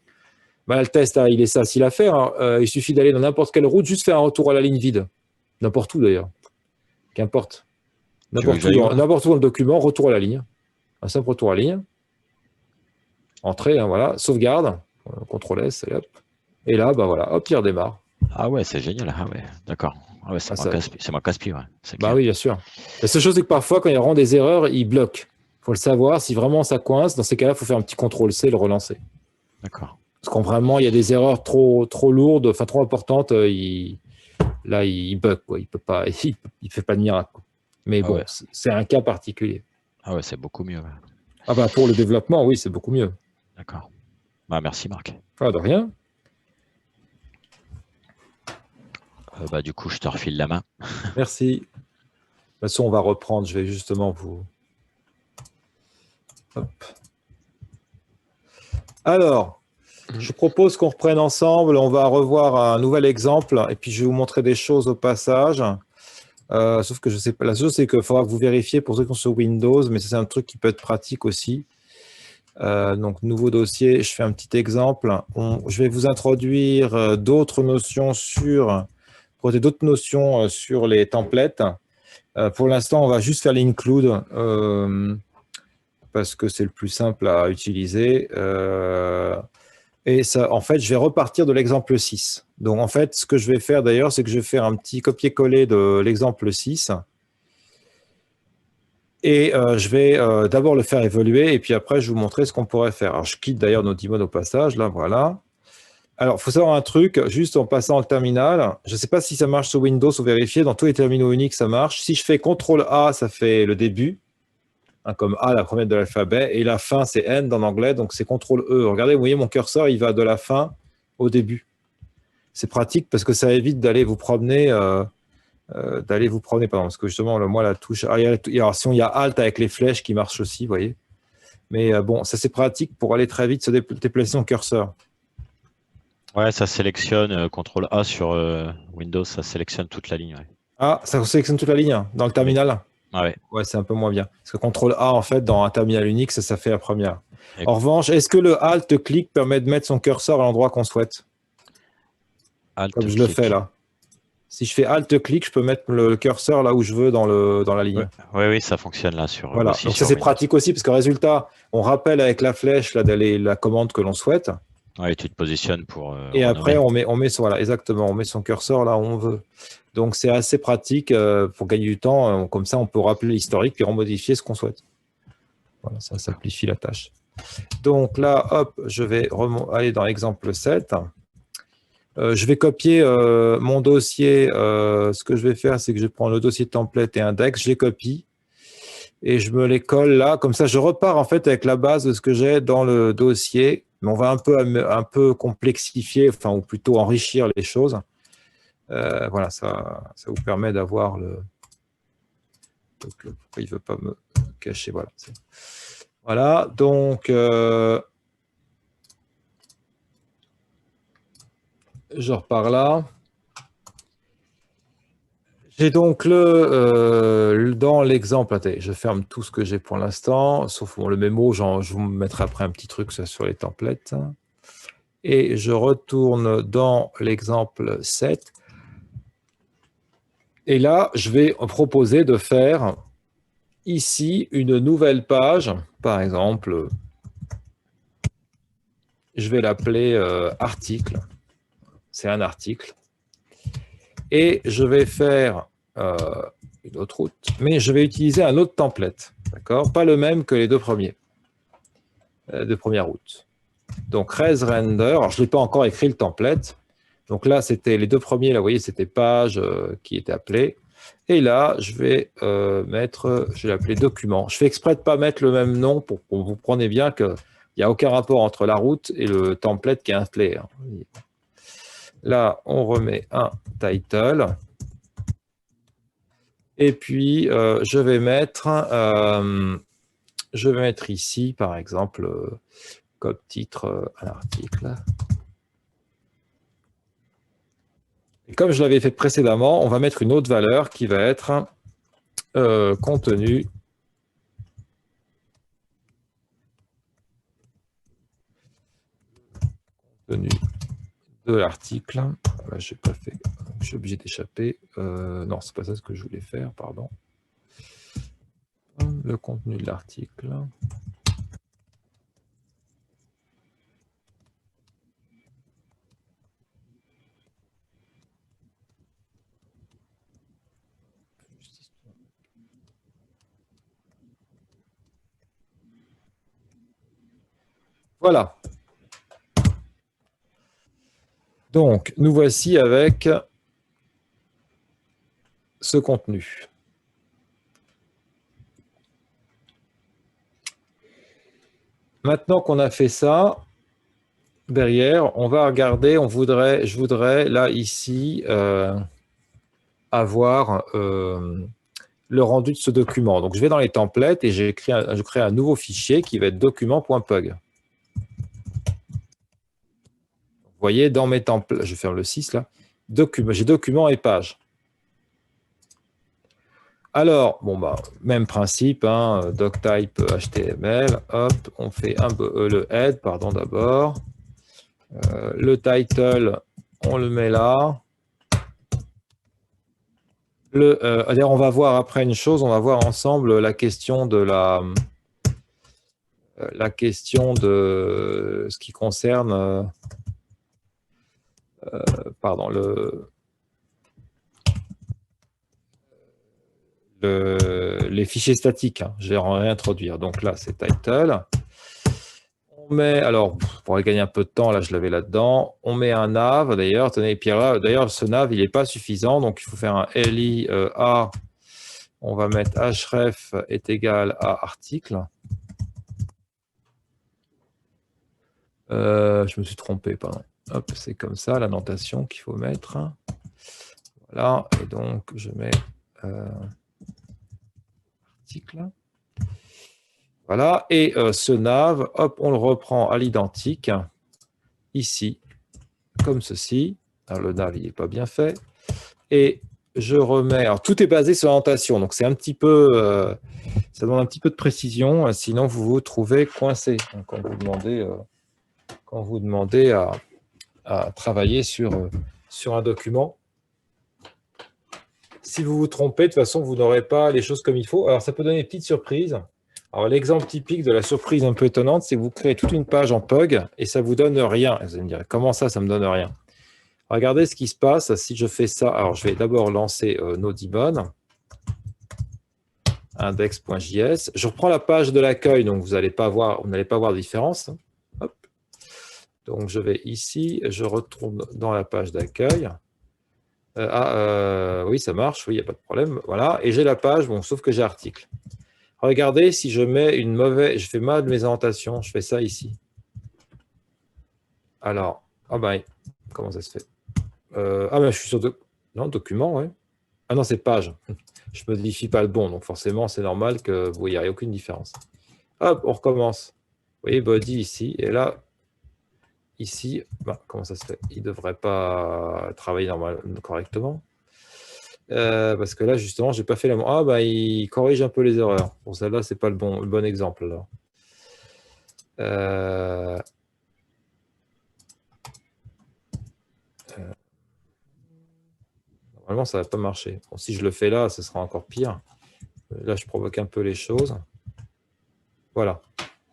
Bah, le test, il est facile à faire. Hein. Il suffit d'aller dans n'importe quelle route, juste faire un retour à la ligne vide. N'importe où d'ailleurs. Qu'importe. Tu veux que N'importe où, j'aille où? n'importe où dans le document, retour à la ligne. Un simple retour à la ligne. Entrée, hein, voilà. Sauvegarde. CTRL S, et hop. Et là, bah voilà, hop, il redémarre. Ah ouais, c'est génial. Ah ouais, d'accord. Ah ouais, c'est mon casse-pied, ouais. C'est Bah clair. oui, bien sûr. La seule chose, c'est que parfois, quand il y a vraiment des erreurs, il bloque. Il faut le savoir. Si vraiment ça coince, dans ces cas-là, il faut faire un petit CTRL-C et le relancer. D'accord. Parce quand vraiment il y a des erreurs trop lourdes, enfin trop importantes, il bug, quoi. Il peut pas, il fait pas de miracle, quoi. Mais Ah bon, ouais. c'est un cas particulier. Ah ouais, c'est beaucoup mieux. Ouais. Ah bah pour le développement, oui, c'est beaucoup mieux. D'accord. Bah, merci Marc. Ah, de rien. Bah, du coup, je te refile la main. Merci. De toute façon, on va reprendre. Je vais justement vous. Hop. Alors, je propose qu'on reprenne ensemble. On va revoir un nouvel exemple et puis je vais vous montrer des choses au passage. Sauf que je sais pas. La chose, c'est qu'il faudra que vous vérifiez pour ceux qui sont sur Windows, mais c'est un truc qui peut être pratique aussi. Donc, nouveau dossier, je fais un petit exemple. Je vais vous introduire d'autres notions sur les templates. Pour l'instant, on va juste faire l'include parce que c'est le plus simple à utiliser. Et ça, en fait, je vais repartir de l'exemple 6. Donc, en fait, ce que je vais faire d'ailleurs, c'est que je vais faire un petit copier-coller de l'exemple 6. Et je vais d'abord le faire évoluer et puis après, je vais vous montrer ce qu'on pourrait faire. Alors, je quitte d'ailleurs Nodimon au passage. Là, voilà. Alors, il faut savoir un truc, juste en passant le terminal. Je ne sais pas si ça marche sur Windows ou vérifier. Dans tous les terminaux Unix, ça marche. Si je fais CTRL-A, ça fait le début. Hein, comme A, la première de l'alphabet. Et la fin, c'est N en anglais. Donc, c'est CTRL-E. Regardez, vous voyez, mon curseur, il va de la fin au début. C'est pratique parce que ça évite d'aller vous promener. Pardon, parce que justement, moi, la touche. Alors, si il y a Alt avec les flèches qui marchent aussi, vous voyez. Mais bon, ça, c'est pratique pour aller très vite se déplacer son curseur. Ouais, ça sélectionne CTRL A sur Windows, ça sélectionne toute la ligne. Ouais. Ah, ça sélectionne toute la ligne hein, dans le terminal. Ah ouais. Ouais, c'est un peu moins bien. Parce que CTRL A, en fait, dans un terminal Unix, ça fait la première. Et... En revanche, est-ce que le Alt-clic permet de mettre son curseur à l'endroit qu'on souhaite? Comme je le fais là. Si je fais Alt-clic, je peux mettre le curseur là où je veux dans la ligne. Oui, ça fonctionne là sur. Voilà. Aussi donc sur ça, c'est Windows. pratique aussi, parce que résultat, on rappelle avec la flèche là, la commande que l'on souhaite. Ouais, tu te positionnes pour. Et après, on met voilà, exactement, on met son curseur là où on veut. Donc, c'est assez pratique pour gagner du temps. Comme ça, on peut rappeler l'historique puis remodifier ce qu'on souhaite. Voilà, ça simplifie la tâche. Donc là, hop, je vais aller dans l'exemple 7. Je vais copier mon dossier. Ce que je vais faire, c'est que je prends le dossier template et index, je les copie et je me les colle là. Comme ça, je repars en fait avec la base de ce que j'ai dans le dossier. Mais on va un peu complexifier, enfin, ou plutôt enrichir les choses. Voilà, ça vous permet d'avoir le... Donc, pourquoi il ne veut pas me cacher? Voilà. Voilà, donc je repars là. J'ai donc dans l'exemple, attendez, je ferme tout ce que j'ai pour l'instant, sauf le mémo, je vous mettrai après un petit truc sur les templates. Et je retourne dans l'exemple 7. Et là, je vais proposer de faire ici une nouvelle page. Par exemple, je vais l'appeler article. C'est un article. Et je vais faire une autre route, mais je vais utiliser un autre template. D'accord? Pas le même que les deux premiers. Deux premières routes. Donc, res render. Alors, je n'ai pas encore écrit le template. Donc là, c'était les deux premiers. Là, vous voyez, c'était page qui était appelée. Et là, je vais mettre, je vais l'appeler document. Je fais exprès de ne pas mettre le même nom pour que vous preniez bien qu'il n'y a aucun rapport entre la route et le template qui est installé. Là, on remet un title. Et puis, je vais mettre ici, par exemple, comme titre un article. Et comme je l'avais fait précédemment, on va mettre une autre valeur qui va être contenu de l'article. Là, je n'ai pas fait. Je suis obligé d'échapper. Non, c'est pas ça ce que je voulais faire, pardon. Le contenu de l'article. Voilà. Donc, nous voici avec ce contenu. Maintenant qu'on a fait ça, derrière, on va regarder, je voudrais là, ici, avoir le rendu de ce document. Donc, je vais dans les templates et je crée un nouveau fichier qui va être document.pug. Vous voyez, dans mes templates, je vais faire le 6 là, j'ai document et page. Alors, bon, bah, même principe, hein, doctype HTML, hop, on fait le head, pardon, d'abord. Le title, on le met là. D'ailleurs, on va voir après une chose, on va voir ensemble la question de ce qui concerne pardon, les fichiers statiques. Hein. Je vais en réintroduire. Donc là, c'est title. On met, alors, pour gagner un peu de temps, là, je l'avais là-dedans. On met un nav, d'ailleurs. Tenez, et puis là, d'ailleurs, ce nav, il n'est pas suffisant. Donc, il faut faire un LIA. On va mettre href est égal à article. Je me suis trompé, pardon. Hop, c'est comme ça, la notation qu'il faut mettre. Voilà, et donc, je mets article. Voilà, et ce nav, hop, on le reprend à l'identique, ici, comme ceci. Alors, le nav, il n'est pas bien fait. Et je remets... Alors, tout est basé sur l'orientation, donc c'est un petit peu... ça demande un petit peu de précision, sinon vous vous trouvez coincé. Donc, quand vous demandez à travailler sur un document. Si vous vous trompez, de toute façon, vous n'aurez pas les choses comme il faut. Alors, ça peut donner une petite surprise. Alors, l'exemple typique de la surprise un peu étonnante, c'est que vous créez toute une page en PUG et ça ne vous donne rien. Vous allez me dire, comment ça ne me donne rien? Regardez ce qui se passe si je fais ça. Alors, je vais d'abord lancer Nodibon, index.js. Je reprends la page de l'accueil, donc vous n'allez pas voir de différence. Hop. Donc, je vais ici, je retourne dans la page d'accueil. Oui, ça marche, oui, il n'y a pas de problème. Voilà, et j'ai la page, bon, sauf que j'ai article. Regardez, si je mets je fais mal mes annotations, je fais ça ici. Alors, ah ben, comment ça se fait? Ah ben, je suis sur Non, document, oui. Ah non, c'est page. Je ne modifie pas le bon, donc forcément, c'est normal que vous voyez, il n'y a aucune différence. Hop, on recommence. Vous voyez, body ici, et là, ici, bah, comment ça se fait? Il ne devrait pas travailler correctement. Parce que là, justement, je n'ai pas fait la... Ah, bah, il corrige un peu les erreurs. Pour celle-là, ce n'est pas le bon exemple. Alors. Normalement, ça ne va pas marcher. Bon, si je le fais là, ce sera encore pire. Là, je provoque un peu les choses. Voilà.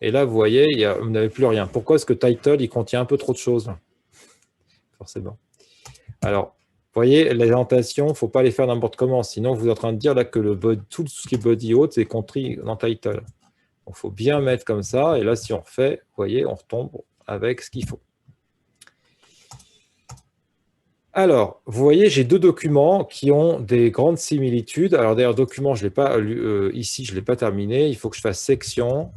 Et là, vous voyez, vous n'avez plus rien. Pourquoi est-ce que title, il contient un peu trop de choses? Forcément. Alors, vous voyez, les indentations, il ne faut pas les faire n'importe comment. Sinon, vous êtes en train de dire là que tout ce qui est body haute, c'est compris dans title. Donc, il faut bien mettre comme ça. Et là, si on refait, vous voyez, on retombe avec ce qu'il faut. Alors, vous voyez, j'ai deux documents qui ont des grandes similitudes. Alors, d'ailleurs, document, je ne l'ai pas ici, je ne l'ai pas terminé. Il faut que je fasse section.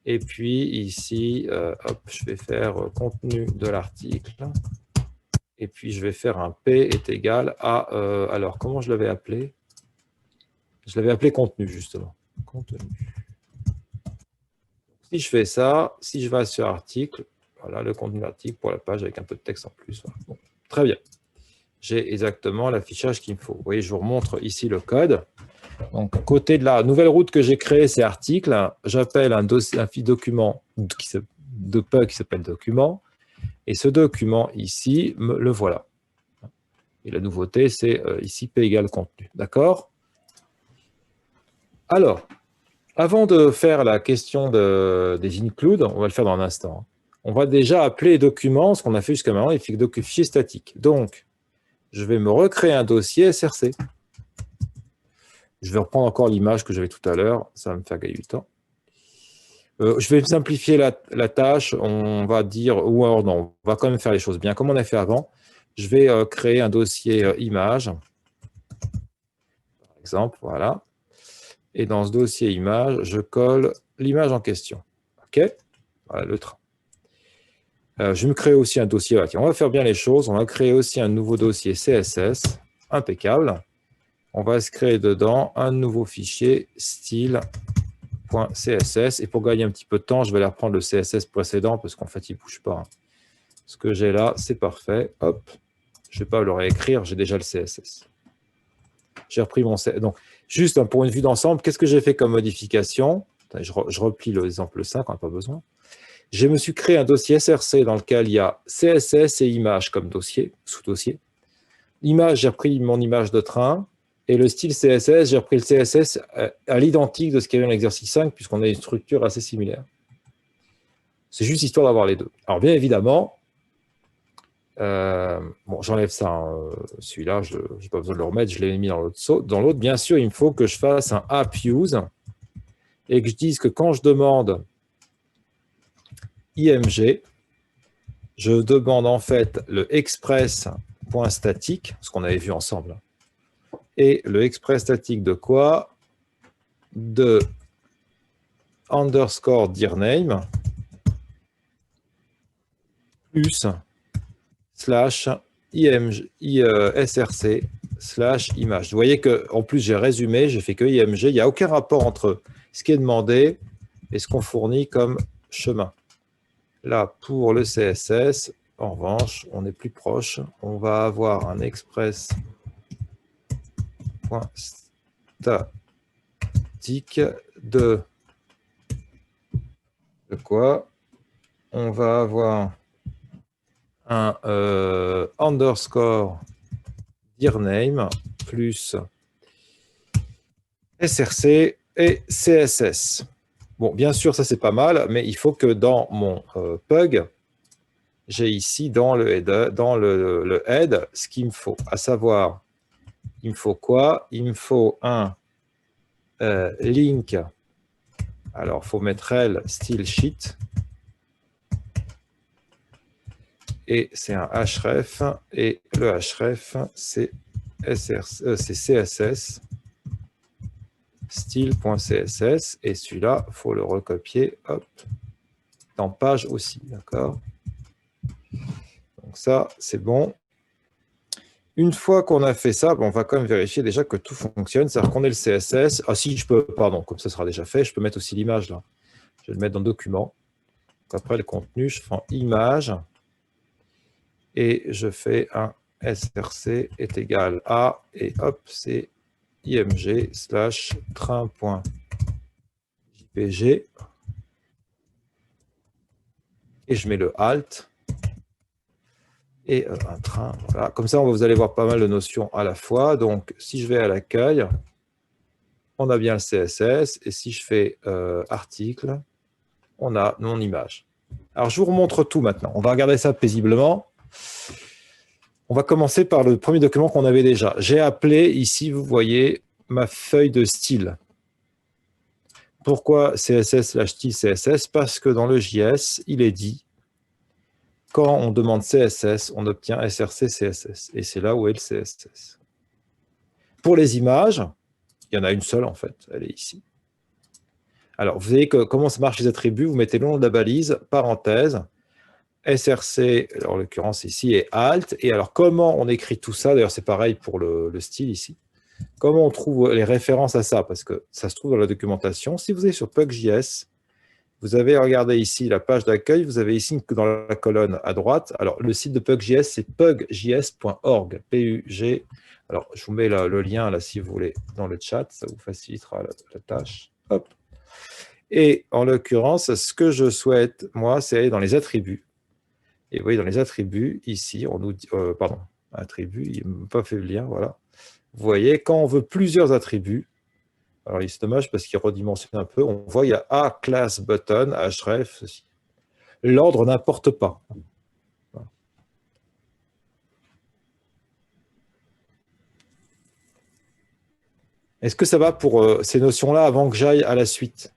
Et puis ici, hop, je vais faire contenu de l'article. Et puis, je vais faire un P est égal à... alors, comment je l'avais appelé? Je l'avais appelé contenu, justement. Contenu. Si je fais ça, si je vais sur article, voilà le contenu de l'article pour la page avec un peu de texte en plus. Voilà. Bon, très bien. J'ai exactement l'affichage qu'il me faut. Vous voyez, je vous remontre ici le code. Donc, côté de la nouvelle route que j'ai créée, c'est article. J'appelle un document de Pug qui s'appelle document. Et ce document ici, le voilà. Et la nouveauté, c'est ici P égale contenu. D'accord? Alors, avant de faire la question des includes, on va le faire dans un instant. On va déjà appeler les documents, ce qu'on a fait jusqu'à maintenant, les fichiers statiques. Donc, je vais me recréer un dossier SRC. Je vais reprendre encore l'image que j'avais tout à l'heure, ça va me faire gagner du temps. Je vais simplifier la tâche, on va dire, ou alors non, on va quand même faire les choses bien, comme on a fait avant. Je vais créer un dossier image, par exemple, voilà. Et dans ce dossier image, je colle l'image en question. OK? Voilà le train. Je vais me créer aussi un dossier, voilà, on va faire bien les choses, on va créer aussi un nouveau dossier CSS, impeccable. On va se créer dedans un nouveau fichier style.css. Et pour gagner un petit peu de temps, je vais aller reprendre le CSS précédent parce qu'en fait, il ne bouge pas. Ce que j'ai là, c'est parfait. Hop, je ne vais pas le réécrire, j'ai déjà le CSS. J'ai repris mon CSS. Donc, juste pour une vue d'ensemble, qu'est-ce que j'ai fait comme modification? Je replie l'exemple 5, on n'a pas besoin. Je me suis créé un dossier SRC dans lequel il y a CSS et image comme dossier, sous-dossier. Image, j'ai repris mon image de train. Et le style CSS, j'ai repris le CSS à l'identique de ce qu'il y avait dans l'exercice 5, puisqu'on a une structure assez similaire. C'est juste histoire d'avoir les deux. Alors, bien évidemment, bon, j'enlève ça, hein, celui-là, je n'ai pas besoin de le remettre, je l'ai mis dans l'autre. Dans l'autre, bien sûr, il me faut que je fasse un app use et que je dise que quand je demande IMG, je demande en fait le express.static, ce qu'on avait vu ensemble. Et le express statique de quoi? De underscore dirname plus slash src slash image. Vous voyez qu'en plus, j'ai résumé, j'ai fait que IMG. Il n'y a aucun rapport entre ce qui est demandé et ce qu'on fournit comme chemin. Là, pour le CSS, en revanche, on est plus proche. On va avoir un express.statique de quoi? On va avoir un underscore dirname plus src et css. Bon, bien sûr, ça c'est pas mal, mais il faut que dans mon Pug, j'ai ici dans le head ce qu'il me faut, à savoir, il me faut quoi? Il me faut un link. Alors, il faut mettre L style sheet. Et c'est un href. Et le href, c'est CSS. Style.css. Et celui-là, il faut le recopier hop, dans page aussi. D'accord? Donc ça, c'est bon. Une fois qu'on a fait ça, on va quand même vérifier déjà que tout fonctionne. C'est-à-dire qu'on ait le CSS. Ah si, je peux, pardon, comme ça sera déjà fait, je peux mettre aussi l'image là. Je vais le mettre dans le document. Après le contenu, je fais en image et je fais un src est égal à, et hop, c'est img/train.jpg et je mets le alt et un train. Voilà. Comme ça, vous allez voir pas mal de notions à la fois. Donc, si je vais à l'accueil, on a bien le CSS et si je fais article, on a mon image. Alors, je vous remontre tout maintenant. On va regarder ça paisiblement. On va commencer par le premier document qu'on avait déjà. J'ai appelé ici, vous voyez, ma feuille de style. Pourquoi CSS/style CSS? Parce que dans le JS, il est dit, quand on demande CSS, on obtient src CSS. Et c'est là où est le CSS. Pour les images, il y en a une seule en fait, elle est ici. Alors, vous voyez que comment ça marche les attributs, vous mettez le nom de la balise, parenthèse, src, en l'occurrence ici, et alt. Et alors, comment on écrit tout ça? D'ailleurs, c'est pareil pour le style ici. Comment on trouve les références à ça? Parce que ça se trouve dans la documentation. Si vous allez sur PugJS, vous avez, regardé ici, la page d'accueil, vous avez ici dans la colonne à droite. Alors, le site de PugJS, c'est pugjs.org, P-U-G. Alors, je vous mets le lien, là, si vous voulez, dans le chat. Ça vous facilitera la tâche. Hop. Et en l'occurrence, ce que je souhaite, moi, c'est aller dans les attributs. Et vous voyez, dans les attributs, ici, on nous dit, pardon, attributs, il ne m'a pas fait le lien, voilà. Vous voyez, quand on veut plusieurs attributs, alors c'est dommage parce qu'il redimensionne un peu, on voit, il y a A, class, button, href, ceci. L'ordre n'importe pas. Voilà. Est-ce que ça va pour ces notions-là avant que j'aille à la suite?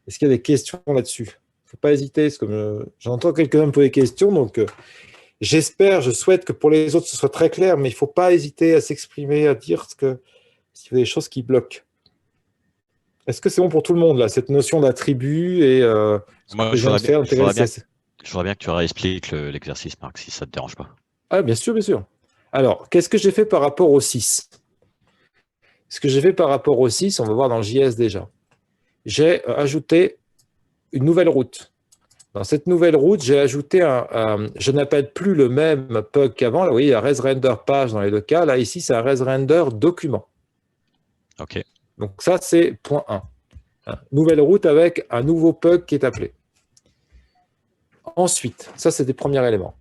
Est-ce qu'il y a des questions là-dessus? Il ne faut pas hésiter, parce que j'entends quelqu'un me poser des questions, donc j'espère, je souhaite que pour les autres ce soit très clair, mais il ne faut pas hésiter à s'exprimer, à dire s'il y a des choses qui bloquent. Est-ce que c'est bon pour tout le monde, là, cette notion d'attribut et Moi, je voudrais bien que tu réexpliques l'exercice, Marc, si ça ne te dérange pas. Ah, bien sûr, bien sûr. Alors, qu'est-ce que j'ai fait par rapport au 6? Ce que j'ai fait par rapport au 6, on va voir dans le JS déjà. J'ai ajouté une nouvelle route. Dans cette nouvelle route, j'ai ajouté je n'appelle plus le même pug qu'avant. Là, vous voyez, il y a resRender page dans les deux cas. Là, ici, c'est un resRender document. OK. Donc ça, c'est point 1. Nouvelle route avec un nouveau pug qui est appelé. Ensuite, ça, c'est des premiers éléments.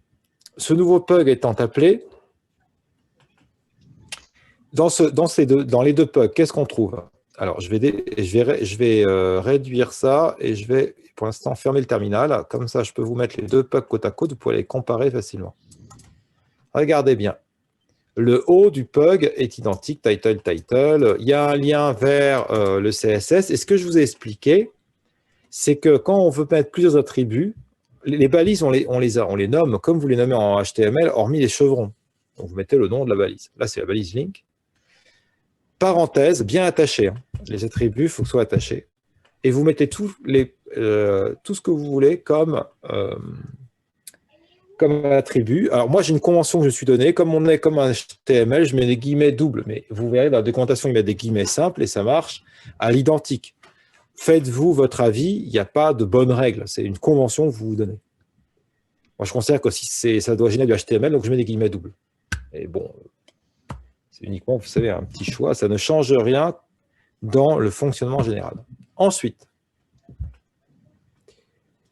Ce nouveau pug étant appelé, dans les deux pugs, qu'est-ce qu'on trouve? Alors, je vais réduire ça et je vais, pour l'instant, fermer le terminal. Comme ça, je peux vous mettre les deux pugs côte à côte. Vous pouvez les comparer facilement. Regardez bien. Le haut du pug est identique, title, title. Il y a un lien vers le CSS. Et ce que je vous ai expliqué, c'est que quand on veut mettre plusieurs attributs, les balises, on les nomme comme vous les nommez en HTML, hormis les chevrons. Donc, vous mettez le nom de la balise. Là, c'est la balise link. Parenthèse, bien attaché. Hein. Les attributs, il faut que ce soit attaché. Et vous mettez tout ce que vous voulez comme attribut. Alors moi, j'ai une convention que je me suis donnée. Comme on est comme un HTML, je mets des guillemets doubles. Mais vous verrez, dans la documentation, il met des guillemets simples et ça marche à l'identique. Faites-vous votre avis. Il n'y a pas de bonne règle. C'est une convention que vous vous donnez. Moi, je considère que si ça doit générer du HTML, donc je mets des guillemets doubles. Et bon, c'est uniquement, vous savez, un petit choix. Ça ne change rien dans le fonctionnement général. Ensuite,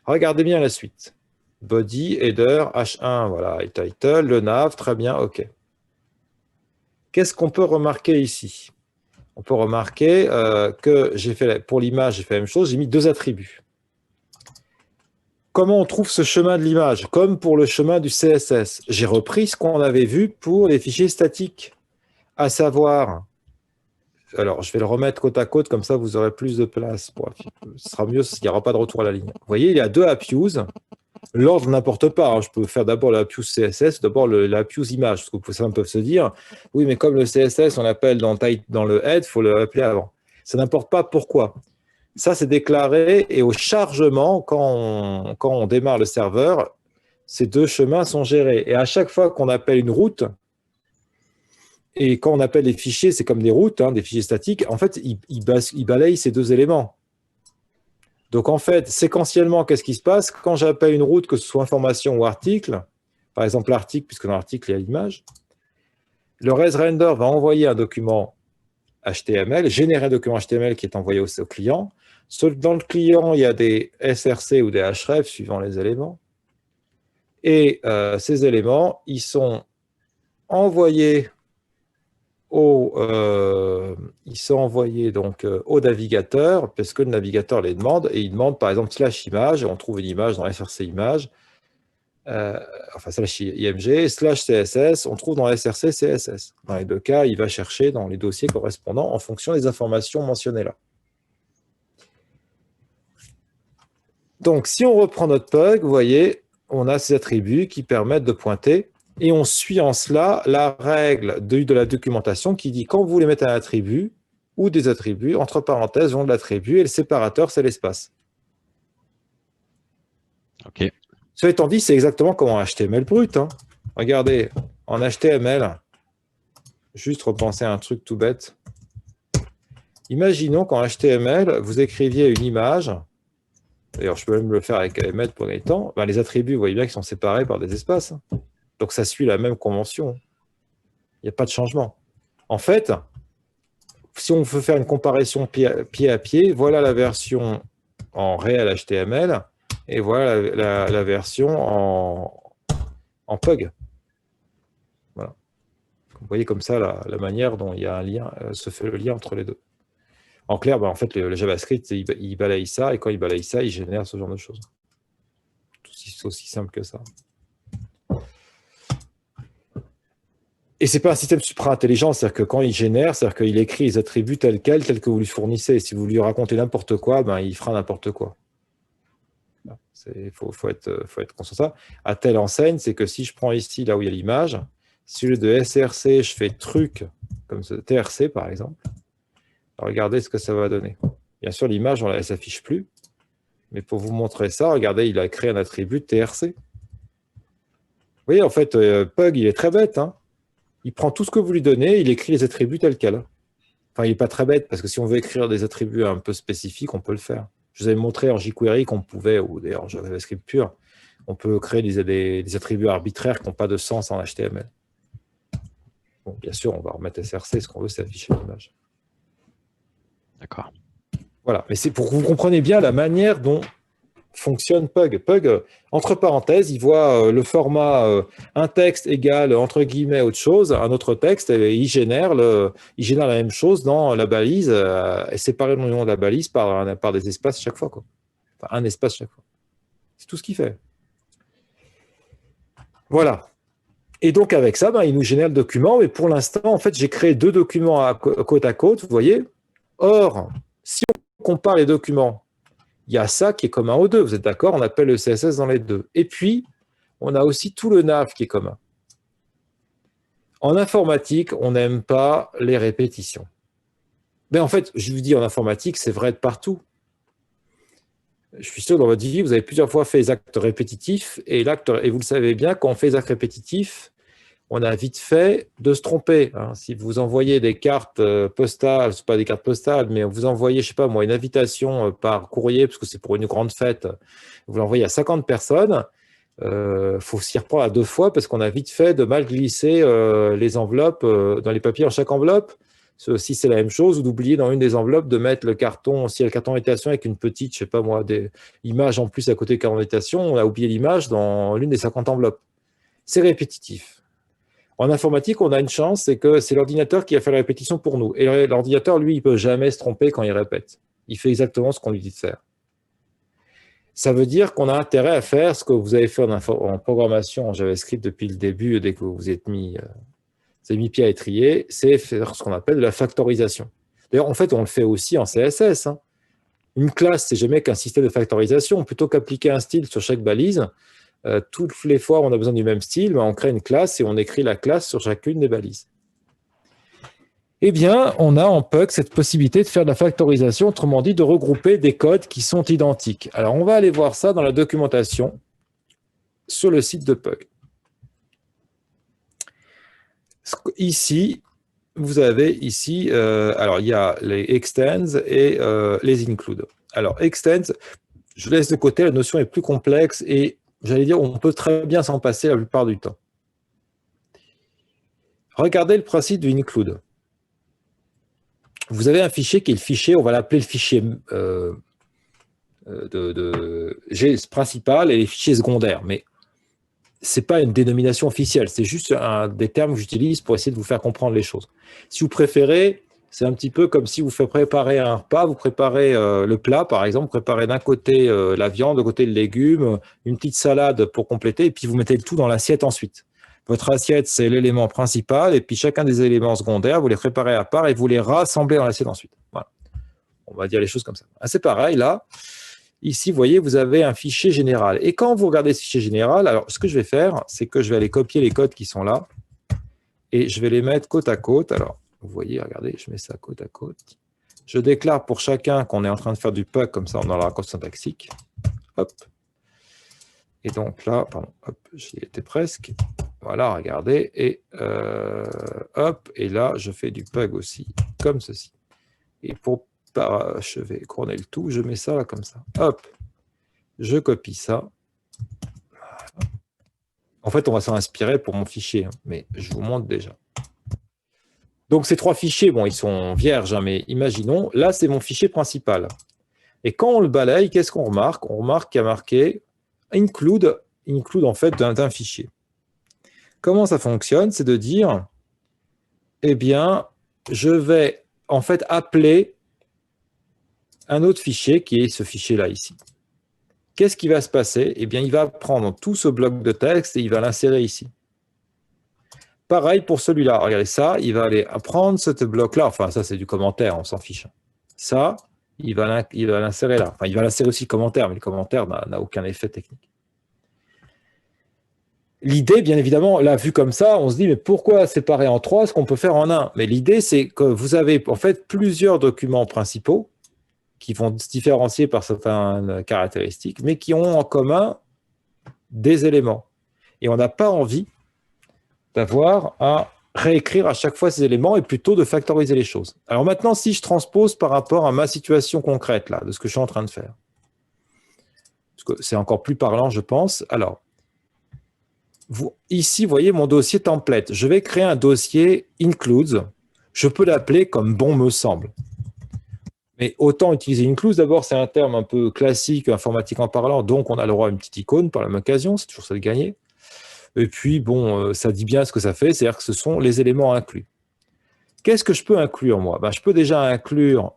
regardez bien la suite. Body, header, H1, voilà, et title, le nav, très bien, OK. Qu'est-ce qu'on peut remarquer ici? On peut remarquer que j'ai fait, pour l'image, j'ai fait la même chose, j'ai mis deux attributs. Comment on trouve ce chemin de l'image? Comme pour le chemin du CSS. J'ai repris ce qu'on avait vu pour les fichiers statiques, à savoir, alors je vais le remettre côte à côte, comme ça vous aurez plus de place. Ce sera mieux s'il n'y aura pas de retour à la ligne. Vous voyez, il y a deux appuse. L'ordre n'importe pas. Hein. Je peux faire d'abord l'appuse CSS, d'abord l'appuse image. Parce que certains peuvent se dire, oui, mais comme le CSS, on l'appelle dans le head, il faut l'appeler avant. Ça n'importe pas pourquoi. Ça, c'est déclaré et au chargement, quand on démarre le serveur, ces deux chemins sont gérés. Et à chaque fois qu'on appelle une route, Et quand on appelle les fichiers, c'est comme des routes, hein, des fichiers statiques, en fait, il balaye ces deux éléments. Donc, en fait, séquentiellement, qu'est-ce qui se passe? Quand j'appelle une route, que ce soit information ou article, par exemple l'article, puisque dans l'article, il y a l'image, le resRender va envoyer un document HTML, générer un document HTML qui est envoyé au client. Dans le client, il y a des SRC ou des href, suivant les éléments. Et ces éléments, ils sont envoyés au navigateur, parce que le navigateur les demande, et il demande par exemple /image, et on trouve une image dans SRC image, /img, /css, on trouve dans SRC CSS. Dans les deux cas, il va chercher dans les dossiers correspondants en fonction des informations mentionnées là. Donc, si on reprend notre Pug, vous voyez, on a ces attributs qui permettent de pointer, et on suit en cela la règle de la documentation qui dit quand vous voulez mettre un attribut ou des attributs, entre parenthèses, nom de l'attribut, et le séparateur, c'est l'espace. Ok. Cela étant dit, c'est exactement comme en HTML brut. Hein. Regardez, en HTML, juste repenser à un truc tout bête. Imaginons qu'en HTML, vous écriviez une image. D'ailleurs, je peux même le faire avec element pour gagner le temps. Ben, les attributs, vous voyez bien qu'ils sont séparés par des espaces. Donc, ça suit la même convention. Il n'y a pas de changement. En fait, si on veut faire une comparaison pied à pied, voilà la version en réel HTML et voilà la version en Pug. Voilà. Vous voyez comme ça la manière dont il y a un lien, se fait le lien entre les deux. En clair, ben, en fait, le JavaScript, il balaye ça, et quand il balaye ça, il génère ce genre de choses. C'est aussi simple que ça. Et ce n'est pas un système supra-intelligent, c'est-à-dire que quand il génère, c'est-à-dire qu'il écrit les attributs tels que vous lui fournissez. Et si vous lui racontez n'importe quoi, ben, il fera n'importe quoi. Il faut être conscient de ça. À telle enseigne, c'est que si je prends ici, là où il y a l'image, si au lieu de SRC, je fais truc, comme ce TRC par exemple, regardez ce que ça va donner. Bien sûr, l'image, elle ne s'affiche plus. Mais pour vous montrer ça, regardez, il a créé un attribut TRC. Vous voyez, en fait, Pug, il est très bête. Hein. Il prend tout ce que vous lui donnez, il écrit les attributs tels quels. Enfin, il n'est pas très bête, parce que si on veut écrire des attributs un peu spécifiques, on peut le faire. Je vous avais montré en jQuery qu'on pouvait, ou d'ailleurs en JavaScript pur, on peut créer des attributs arbitraires qui n'ont pas de sens en HTML. Bon, bien sûr, on va remettre SRC, ce qu'on veut, c'est afficher l'image. D'accord. Voilà, mais c'est pour que vous compreniez bien la manière dont fonctionne Pug. Pug, entre parenthèses, il voit le format un texte égale, entre guillemets, autre chose, un autre texte, et il génère la même chose dans la balise, et séparer le nom de la balise par des espaces chaque fois. Quoi. Enfin, un espace chaque fois. C'est tout ce qu'il fait. Voilà. Et donc, avec ça, il nous génère le document, mais pour l'instant, en fait, j'ai créé deux documents côte à côte, vous voyez. Or, si on compare les documents, il y a ça qui est commun aux deux, vous êtes d'accord? On appelle le CSS dans les deux. Et puis, on a aussi tout le nav qui est commun. En informatique, on n'aime pas les répétitions. Mais en fait, je vous dis, en informatique, c'est vrai de partout. Je suis sûr, dans votre vie, vous avez plusieurs fois fait les actes répétitifs, et vous le savez bien, quand on fait les actes répétitifs, on a vite fait de se tromper. Hein. Si vous envoyez des cartes postales, ce pas des cartes postales, mais vous envoyez, je ne sais pas moi, une invitation par courrier, parce que c'est pour une grande fête, vous l'envoyez à 50 personnes, faut s'y reprendre à 2 fois, parce qu'on a vite fait de mal glisser les enveloppes dans les papiers en chaque enveloppe. Si c'est la même chose, ou d'oublier dans une des enveloppes de mettre le carton, si il y a le carton d'invitation avec une petite, je ne sais pas moi, des images en plus à côté du carton d'invitation, on a oublié l'image dans l'une des 50 enveloppes. C'est répétitif. En informatique, on a une chance, c'est que c'est l'ordinateur qui a fait la répétition pour nous. Et l'ordinateur, lui, il ne peut jamais se tromper quand il répète. Il fait exactement ce qu'on lui dit de faire. Ça veut dire qu'on a intérêt à faire ce que vous avez fait en programmation, en JavaScript depuis le début, dès que vous êtes mis pied à étrier, c'est faire ce qu'on appelle de la factorisation. D'ailleurs, en fait, on le fait aussi en CSS. Hein. Une classe, c'est jamais qu'un système de factorisation. Plutôt qu'appliquer un style sur chaque balise, toutes les fois où on a besoin du même style, on crée une classe et on écrit la classe sur chacune des balises. Eh bien, on a en Pug cette possibilité de faire de la factorisation, autrement dit, de regrouper des codes qui sont identiques. Alors, on va aller voir ça dans la documentation sur le site de Pug. Ici, vous avez ici, alors il y a les extends et les include. Alors extends, je laisse de côté, la notion est plus complexe et j'allais dire, on peut très bien s'en passer la plupart du temps. Regardez le principe du include. Vous avez un fichier qui est le fichier, on va l'appeler le fichier principal et les fichiers secondaires, mais ce n'est pas une dénomination officielle, c'est juste des termes que j'utilise pour essayer de vous faire comprendre les choses. Si vous préférez, c'est un petit peu comme si vous faites préparer un repas, vous préparez le plat par exemple, vous préparez d'un côté la viande, de l'autre côté le légume, une petite salade pour compléter, et puis vous mettez le tout dans l'assiette ensuite. Votre assiette, c'est l'élément principal, et puis chacun des éléments secondaires, vous les préparez à part et vous les rassemblez dans l'assiette ensuite. Voilà. On va dire les choses comme ça. Ah, c'est pareil, là, ici, vous voyez, vous avez un fichier général. Et quand vous regardez ce fichier général, alors ce que je vais faire, c'est que je vais aller copier les codes qui sont là, et je vais les mettre côte à côte. Alors, vous voyez, regardez, je mets ça côte à côte. Je déclare pour chacun qu'on est en train de faire du PUG, comme ça, on a la raccourci syntaxique. Hop. Et donc là, pardon, hop, j'y étais presque. Voilà, regardez, et hop, et là, je fais du PUG aussi, comme ceci. Et pour parachever, couronner le tout, je mets ça là, comme ça. Hop, je copie ça. En fait, on va s'en inspirer pour mon fichier, hein, mais je vous montre déjà. Donc, ces trois fichiers, bon, ils sont vierges, hein, mais imaginons, là, c'est mon fichier principal. Et quand on le balaye, qu'est-ce qu'on remarque? On remarque qu'il y a marqué include en fait d'un fichier. Comment ça fonctionne? C'est de dire, eh bien, je vais en fait appeler un autre fichier qui est ce fichier-là ici. Qu'est-ce qui va se passer? Eh bien, il va prendre tout ce bloc de texte et il va l'insérer ici. Pareil pour celui-là. Regardez ça, il va aller prendre ce bloc-là. Enfin, ça, c'est du commentaire, on s'en fiche. Ça, il va l'insérer là. Enfin, il va l'insérer aussi le commentaire, mais le commentaire n'a aucun effet technique. L'idée, bien évidemment, là, vu comme ça, on se dit, mais pourquoi séparer en trois ce qu'on peut faire en un? Mais l'idée, c'est que vous avez en fait plusieurs documents principaux qui vont se différencier par certaines caractéristiques, mais qui ont en commun des éléments. Et on n'a pas envie d'avoir à réécrire à chaque fois ces éléments et plutôt de factoriser les choses. Alors maintenant, si je transpose par rapport à ma situation concrète, là, de ce que je suis en train de faire, parce que c'est encore plus parlant, je pense. Alors, ici, vous voyez mon dossier template. Je vais créer un dossier includes. Je peux l'appeler comme bon me semble. Mais autant utiliser includes, d'abord, c'est un terme un peu classique, informatique en parlant, donc on a le droit à une petite icône par la même occasion, c'est toujours ça de gagner. Et puis, bon, ça dit bien ce que ça fait, c'est-à-dire que ce sont les éléments inclus. Qu'est-ce que je peux inclure, moi? Je peux déjà inclure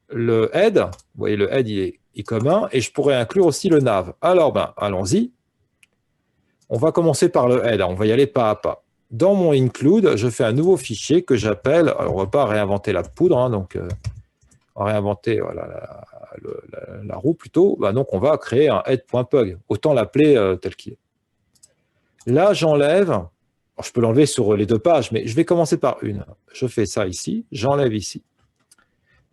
le head. Vous voyez, le head, il est commun, et je pourrais inclure aussi le nav. Alors, allons-y. On va commencer par le head, on va y aller pas à pas. Dans mon include, je fais un nouveau fichier que j'appelle, alors on ne va pas réinventer la poudre, hein, donc on va réinventer voilà, la roue plutôt, donc on va créer un head.pug, autant l'appeler tel qu'il est. Là, j'enlève, je peux l'enlever sur les deux pages, mais je vais commencer par une. Je fais ça ici, j'enlève ici,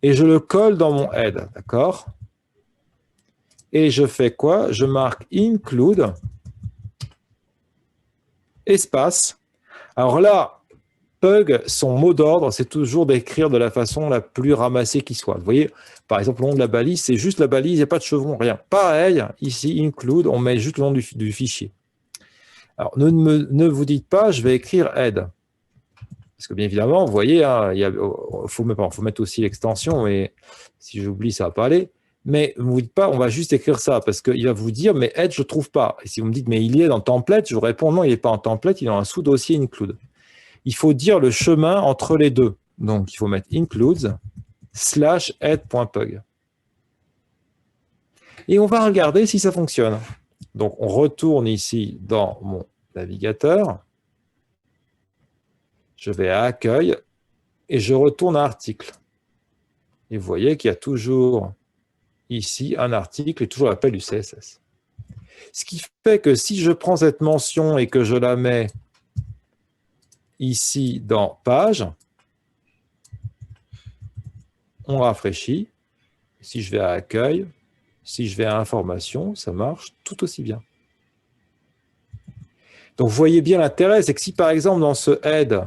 et je le colle dans mon head, d'accord? Et je fais quoi? Je marque include espace. Alors là, Pug, son mot d'ordre, c'est toujours d'écrire de la façon la plus ramassée qui soit. Vous voyez, par exemple, le nom de la balise, c'est juste la balise, il n'y a pas de chevron, rien. Pareil, ici, include, on met juste le nom du fichier. Alors, ne vous dites pas, je vais écrire head. Parce que bien évidemment, vous voyez, hein, faut mettre aussi l'extension, mais si j'oublie, ça ne va pas aller. Mais ne vous dites pas, on va juste écrire ça, parce qu'il va vous dire, mais head, je ne trouve pas. Et si vous me dites, mais il y est dans template, je vous réponds, non, il n'est pas en template, il est dans un sous-dossier include. Il faut dire le chemin entre les deux. Donc, il faut mettre includes / head.pug. Et on va regarder si ça fonctionne. Donc, on retourne ici dans mon navigateur. Je vais à accueil et je retourne à article. Et vous voyez qu'il y a toujours ici un article et toujours l'appel du CSS. Ce qui fait que si je prends cette mention et que je la mets ici dans page, on rafraîchit. Si je vais à accueil, si je vais à information, ça marche tout aussi bien. Donc vous voyez bien l'intérêt, c'est que si par exemple dans ce head,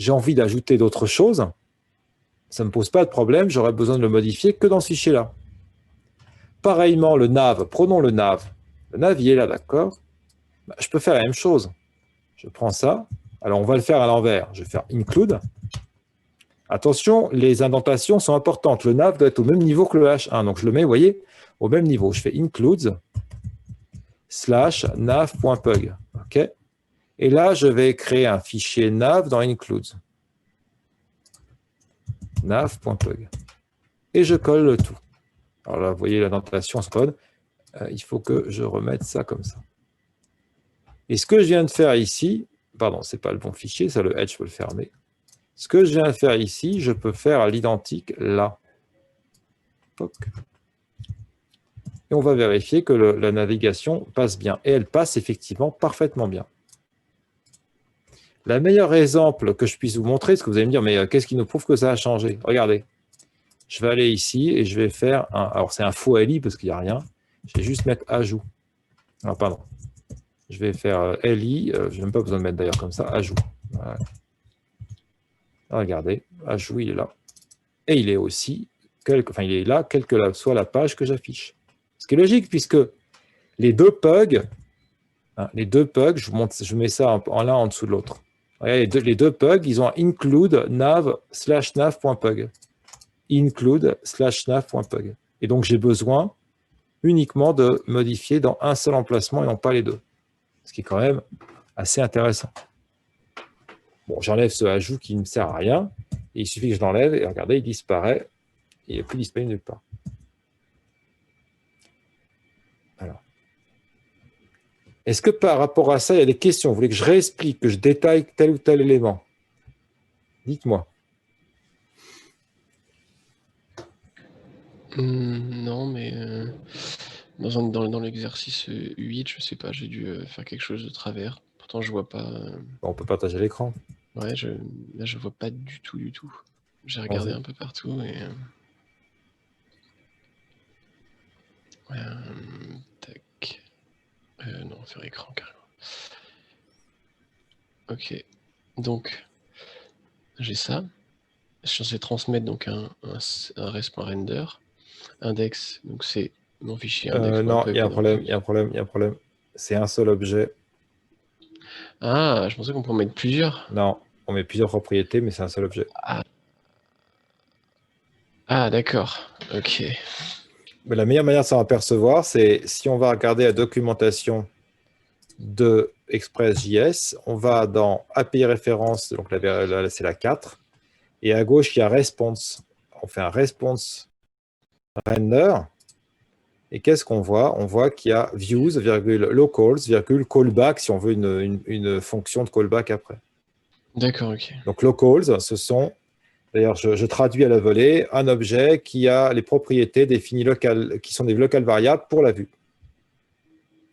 j'ai envie d'ajouter d'autres choses, ça ne me pose pas de problème, j'aurais besoin de le modifier que dans ce fichier-là. Pareillement, le nav, prenons le nav. Le nav, il est là, d'accord? Bah, je peux faire la même chose. Je prends ça. Alors, on va le faire à l'envers. Je vais faire include. Attention, les indentations sont importantes. Le nav doit être au même niveau que le H1. Donc, je le mets, vous voyez, au même niveau. Je fais includes / nav.pug. OK? Et là, je vais créer un fichier nav dans includes. nav.pug. Et je colle le tout. Alors là, vous voyez, l'indentation spawn. Il faut que je remette ça comme ça. Et ce que je viens de faire ici, pardon, ce n'est pas le bon fichier, ça le edge, je peux le fermer. Ce que je viens de faire ici, je peux faire à l'identique là. Toc. Et on va vérifier que la navigation passe bien. Et elle passe effectivement parfaitement bien. Le meilleur exemple que je puisse vous montrer, c'est que vous allez me dire, mais qu'est-ce qui nous prouve que ça a changé? Regardez. Je vais aller ici et je vais faire un... Alors, c'est un faux LI parce qu'il n'y a rien. Je vais juste mettre ajout. Ah, pardon. Je vais faire LI. Je n'ai même pas besoin de mettre d'ailleurs comme ça. Ajout. Voilà. Regardez. Ajout, il est là. Et il est aussi... Enfin, il est là, quelle que soit la page que j'affiche. Ce qui est logique puisque les deux pugs, je mets ça en l'un en dessous de l'autre. Les deux pugs, ils ont un include nav / nav.pug. Include / nav.pug. Et donc, j'ai besoin uniquement de modifier dans un seul emplacement et non pas les deux. Ce qui est quand même assez intéressant. Bon, j'enlève ce ajout qui ne me sert à rien. Et il suffit que je l'enlève et regardez, il disparaît. Il n'est plus disponible nulle part. Alors. Est-ce que par rapport à ça, il y a des questions? Vous voulez que je réexplique, que je détaille tel ou tel élément? Dites-moi. Non, mais dans l'exercice 8, je sais pas, j'ai dû faire quelque chose de travers. Pourtant, je vois pas. On peut partager l'écran. Ouais, là, je vois pas du tout. J'ai regardé un peu partout et. Tac. Non, faire écran carrément. Ok. Donc, j'ai ça. Je suis censé transmettre donc un res.render. Index, donc c'est mon fichier index. Non, il y a un problème. C'est un seul objet. Ah, je pensais qu'on pouvait en mettre plusieurs. Non, on met plusieurs propriétés, mais c'est un seul objet. Ah d'accord. Ok. Mais la meilleure manière de s'en apercevoir, c'est si on va regarder la documentation de Express.js, on va dans API référence, donc là c'est la 4, et à gauche, il y a response. On fait un response render, et qu'est-ce qu'on voit? On voit qu'il y a views, locals, callback, si on veut une fonction de callback après. D'accord, ok. Donc locals, ce sont, d'ailleurs je traduis à la volée, un objet qui a les propriétés définies locales, qui sont des local variables pour la vue,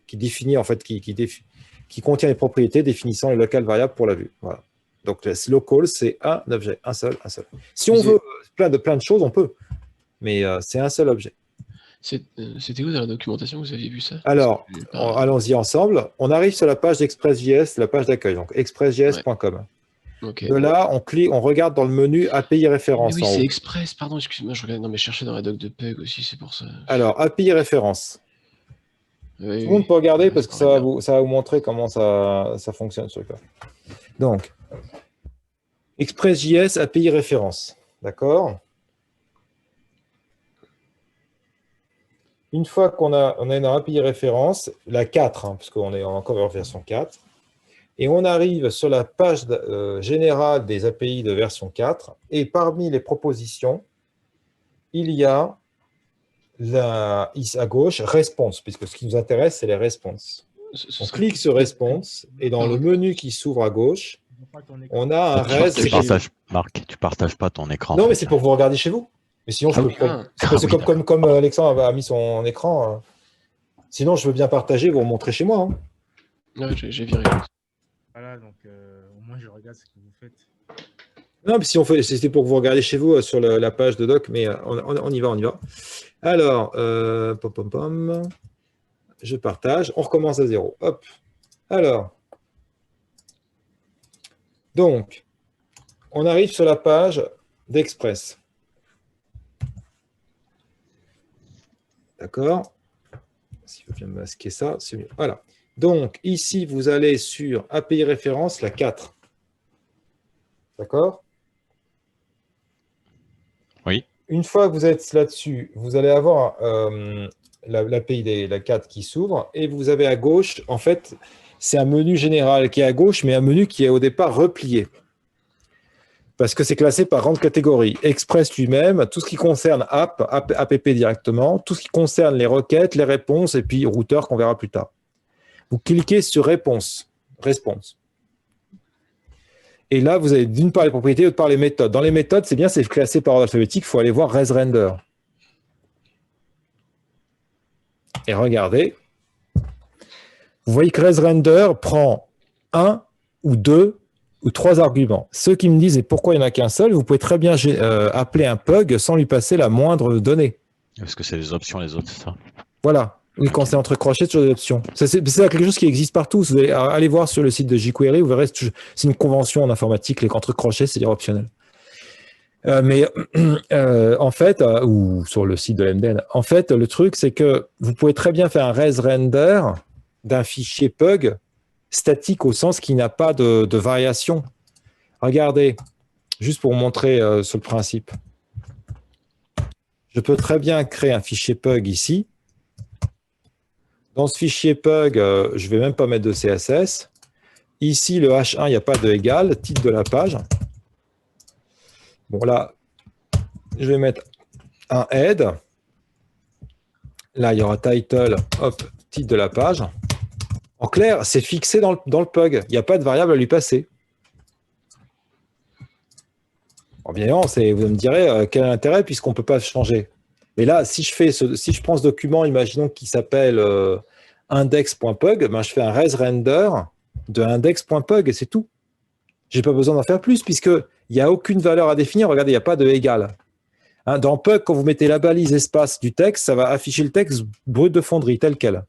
qui définit en fait, qui contient les propriétés définissant les local variables pour la vue. Voilà. Donc local, c'est un objet, un seul. Si on veut plein de choses, on peut, mais c'est un seul objet. C'était où dans la documentation, vous aviez vu ça? Alors, allons-y ensemble. On arrive sur la page d'Express.js, la page d'accueil, donc expressjs.com. Ouais. Okay. De là, on regarde dans le menu API référence. Oui, c'est Express, pardon, excuse-moi, je regarde. Non, mais je cherchais dans la doc de Pug aussi, c'est pour ça. Alors, API référence. Oui, tout le monde peut regarder parce que ça va vous montrer comment ça fonctionne sur le cas. Donc, Express.js API référence. D'accord? Une fois qu'on est dans API référence, la 4, hein, parce qu'on est encore en version 4, et on arrive sur la page générale des API de version 4, et parmi les propositions, il y a à gauche, response, puisque ce qui nous intéresse, c'est les responses. On clique sur response, et dans le menu qui s'ouvre à gauche, on a un res. Marc, tu partages pas ton écran. Non, mais c'est pour vous regarder chez vous. Mais sinon, je peux. C'est comme Alexandre a mis son écran. Sinon, je veux bien partager, vous montrer chez moi. Hein. Ouais, j'ai viré. Voilà, donc au moins je regarde ce que vous faites. Non, mais si c'était pour que vous regardiez chez vous sur la page de doc, mais on y va. Alors, je partage, on recommence à 0. Hop. Alors, donc, on arrive sur la page d'Express. D'accord? Si je viens masquer ça, c'est mieux. Voilà. Donc, ici, vous allez sur API référence, la 4. D'accord? Oui. Une fois que vous êtes là-dessus, vous allez avoir l'API, la 4 qui s'ouvre, et vous avez à gauche, en fait, c'est un menu général qui est à gauche, mais un menu qui est au départ replié. Parce que c'est classé par grande catégorie. Express lui-même, tout ce qui concerne app directement, tout ce qui concerne les requêtes, les réponses, et puis routeur qu'on verra plus tard. Vous cliquez sur réponse. Et là, vous avez d'une part les propriétés, d'autre part les méthodes. Dans les méthodes, c'est bien, c'est classé par ordre alphabétique, il faut aller voir resRender. Et regardez, vous voyez que resRender prend 1 ou 2 ou 3 arguments. Ceux qui me disent et pourquoi il n'y en a qu'un seul, vous pouvez très bien appeler un pug sans lui passer la moindre donnée. Parce que c'est des options, les autres, c'est ça. Voilà. Oui, quand c'est entre crochets, c'est toujours des options. C'est quelque chose qui existe partout. Vous allez voir sur le site de jQuery, vous verrez, c'est une convention en informatique, les entre crochets, c'est optionnel. En fait, ou sur le site de l'MDN, en fait, le truc, c'est que vous pouvez très bien faire un resRender d'un fichier pug statique au sens qu'il n'a pas de variation. Regardez, juste pour vous montrer sur le principe. Je peux très bien créer un fichier pug ici. Dans ce fichier pug, je ne vais même pas mettre de CSS. Ici, le H1, il n'y a pas de égal, titre de la page. Bon, là, je vais mettre un head. Là, il y aura title, hop, titre de la page. En clair, c'est fixé dans le pug. Il n'y a pas de variable à lui passer. En bien évidemment, vous me direz quel est l'intérêt puisqu'on ne peut pas changer. Mais là, si je prends ce document, imaginons qu'il s'appelle index.pug, ben je fais un resRender de index.pug et c'est tout. Je n'ai pas besoin d'en faire plus puisqu'il n'y a aucune valeur à définir. Regardez, il n'y a pas de égal. Hein, dans Pug, quand vous mettez la balise espace du texte, ça va afficher le texte brut de fonderie, tel quel.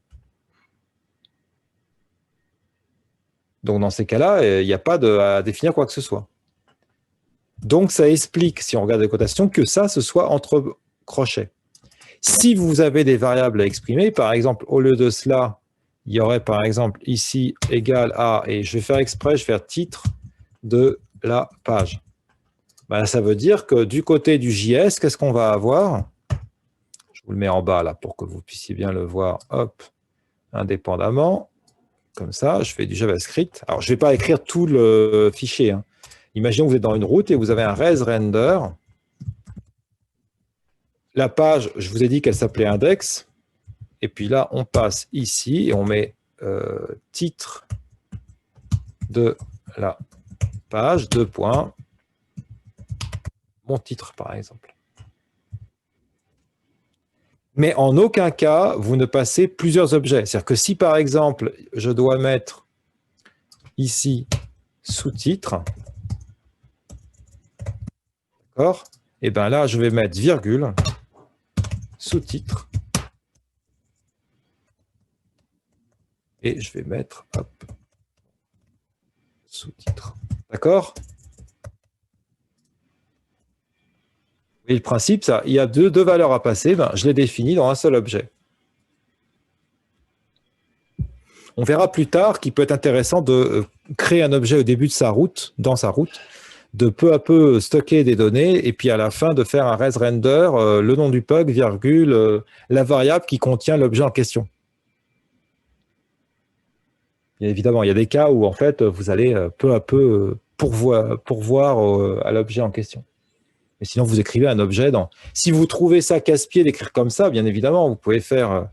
Donc, dans ces cas-là, il n'y a pas à définir quoi que ce soit. Donc, ça explique, si on regarde les cotations, que ça, ce soit entre crochets. Si vous avez des variables à exprimer, par exemple, au lieu de cela, il y aurait par exemple ici égal à, et je vais faire exprès, je vais faire titre de la page. Ben, ça veut dire que du côté du JS, qu'est-ce qu'on va avoir? Je vous le mets en bas là pour que vous puissiez bien le voir, hop, indépendamment. Comme ça, je fais du JavaScript. Alors, je ne vais pas écrire tout le fichier. Hein. Imaginons que vous êtes dans une route et vous avez un resRender. La page, je vous ai dit qu'elle s'appelait index. Et puis là, on passe ici et on met titre de la page, 2 points. Mon titre, par exemple. Mais en aucun cas, vous ne passez plusieurs objets. C'est-à-dire que si, par exemple, je dois mettre ici sous-titre, d'accord? Et bien là, je vais mettre virgule, sous-titre, et je vais mettre, hop, sous-titre. D'accord? Et le principe, ça, il y a deux valeurs à passer, ben, je les définis dans un seul objet. On verra plus tard qu'il peut être intéressant de créer un objet au début de sa route, dans sa route, de peu à peu stocker des données, et puis à la fin de faire un resRender, le nom du pug, virgule, la variable qui contient l'objet en question. Et évidemment, il y a des cas où en fait, vous allez peu à peu pourvoir à l'objet en question. Mais sinon, vous écrivez un objet dans... Si vous trouvez ça casse-pied d'écrire comme ça, bien évidemment, vous pouvez faire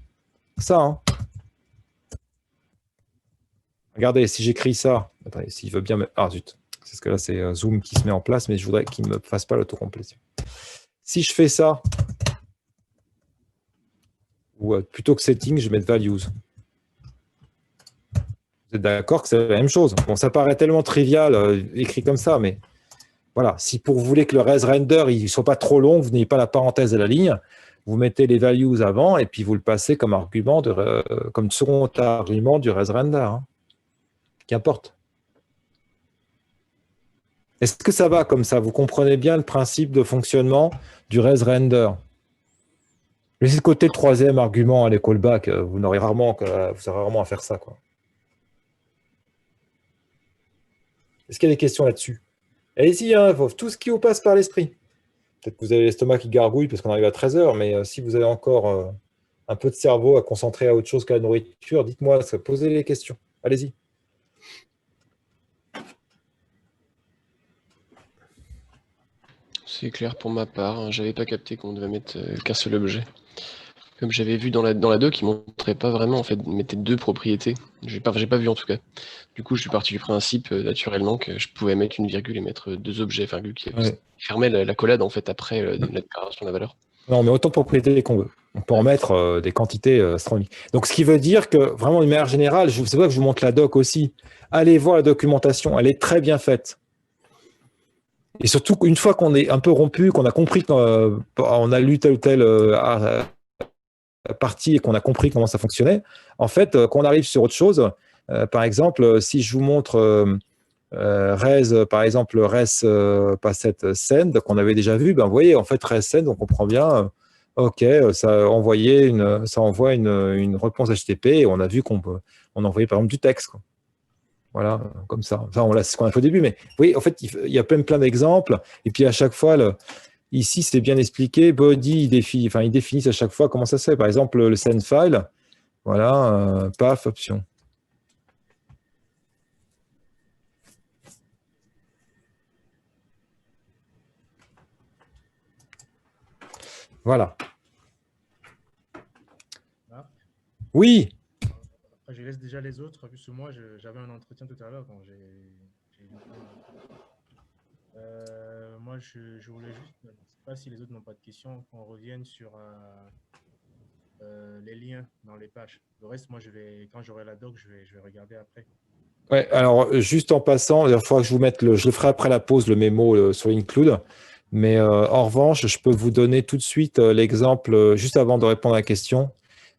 ça. Hein. Regardez, si j'écris ça... Attendez, s'il veut bien... Ah, zut. Parce que là, c'est Zoom qui se met en place, mais je voudrais qu'il ne me fasse pas l'autocomplétion. Si je fais ça, ou plutôt que setting, je vais mettre values. Vous êtes d'accord que c'est la même chose? Bon, ça paraît tellement trivial, écrit comme ça, mais... Voilà, si vous voulez que le resRender ne soit pas trop long, vous n'ayez pas la parenthèse à la ligne, vous mettez les values avant et puis vous le passez comme argument, comme second argument du resRender. Hein. Qu'importe. Est-ce que ça va comme ça? Vous comprenez bien le principe de fonctionnement du res render? Laissez de côté le troisième argument, les callbacks. Vous aurez rarement à faire ça, quoi. Est-ce qu'il y a des questions là-dessus? Allez-y, hein, tout ce qui vous passe par l'esprit. Peut-être que vous avez l'estomac qui gargouille parce qu'on arrive à 13 h, mais si vous avez encore un peu de cerveau à concentrer à autre chose qu'à la nourriture, dites-moi, posez les questions. Allez-y. C'est clair pour ma part, hein. J'avais pas capté qu'on devait mettre qu'un seul objet. Comme j'avais vu dans la doc, il montrait pas vraiment, en fait, il mettait 2 propriétés. J'ai pas vu en tout cas. Du coup, je suis parti du principe, naturellement, que je pouvais mettre une virgule et mettre 2 objets, virgule qui fermait la collade, en fait, après la déclaration de la valeur. Non, mais autant de propriétés qu'on veut. On peut en mettre des quantités astronomiques. Donc, ce qui veut dire que, vraiment, d'une manière générale, c'est vrai que je vous montre la doc aussi. Allez voir la documentation, elle est très bien faite. Et surtout, une fois qu'on est un peu rompu, qu'on a compris qu'on a lu telle ou telle partie et qu'on a compris comment ça fonctionnait, en fait, quand on arrive sur autre chose, par exemple, si je vous montre res, par exemple, res passet send, qu'on avait déjà vu, ben, vous voyez, en fait, res send, on comprend bien, OK, ça envoie une réponse HTTP et on a vu qu'on envoyait, par exemple, du texte, quoi. Voilà, comme ça. Enfin, c'est ce qu'on a fait au début, mais oui, en fait, il y a plein d'exemples. Et puis, à chaque fois, ici, c'est bien expliqué. Body, ils définissent à chaque fois comment ça se fait. Par exemple, le send file, voilà, paf, option. Voilà. Ah. Oui. Après, je laisse déjà les autres, puisque moi, j'avais un entretien tout à l'heure. Moi, je voulais juste, je ne sais pas si les autres n'ont pas de questions, qu'on revienne sur les liens dans les pages. Le reste, moi, quand j'aurai la doc, je vais regarder après. Ouais, alors, juste en passant, il faudra que je vous mette je le ferai après la pause, le mémo sur include. Mais en revanche, je peux vous donner tout de suite l'exemple, juste avant de répondre à la question.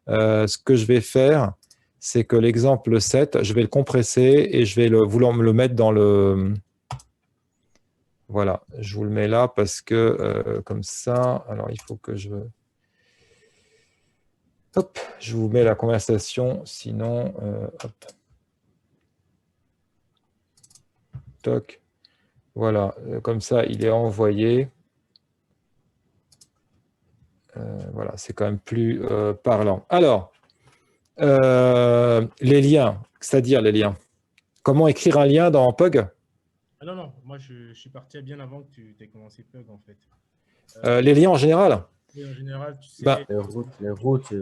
Ce que je vais faire, c'est que l'exemple 7, je vais le compresser et je vais vouloir me le mettre dans le... Voilà, je vous le mets là parce que comme ça, alors il faut que je... Hop, je vous mets la conversation, sinon... hop. Toc. Voilà, comme ça, il est envoyé. Voilà, c'est quand même plus parlant. Alors, les liens, c'est-à-dire les liens. Comment écrire un lien dans Pug? Ah non, moi je suis parti bien avant que tu aies commencé Pug en fait. Les liens en général? Oui, en général, tu sais. Les routes.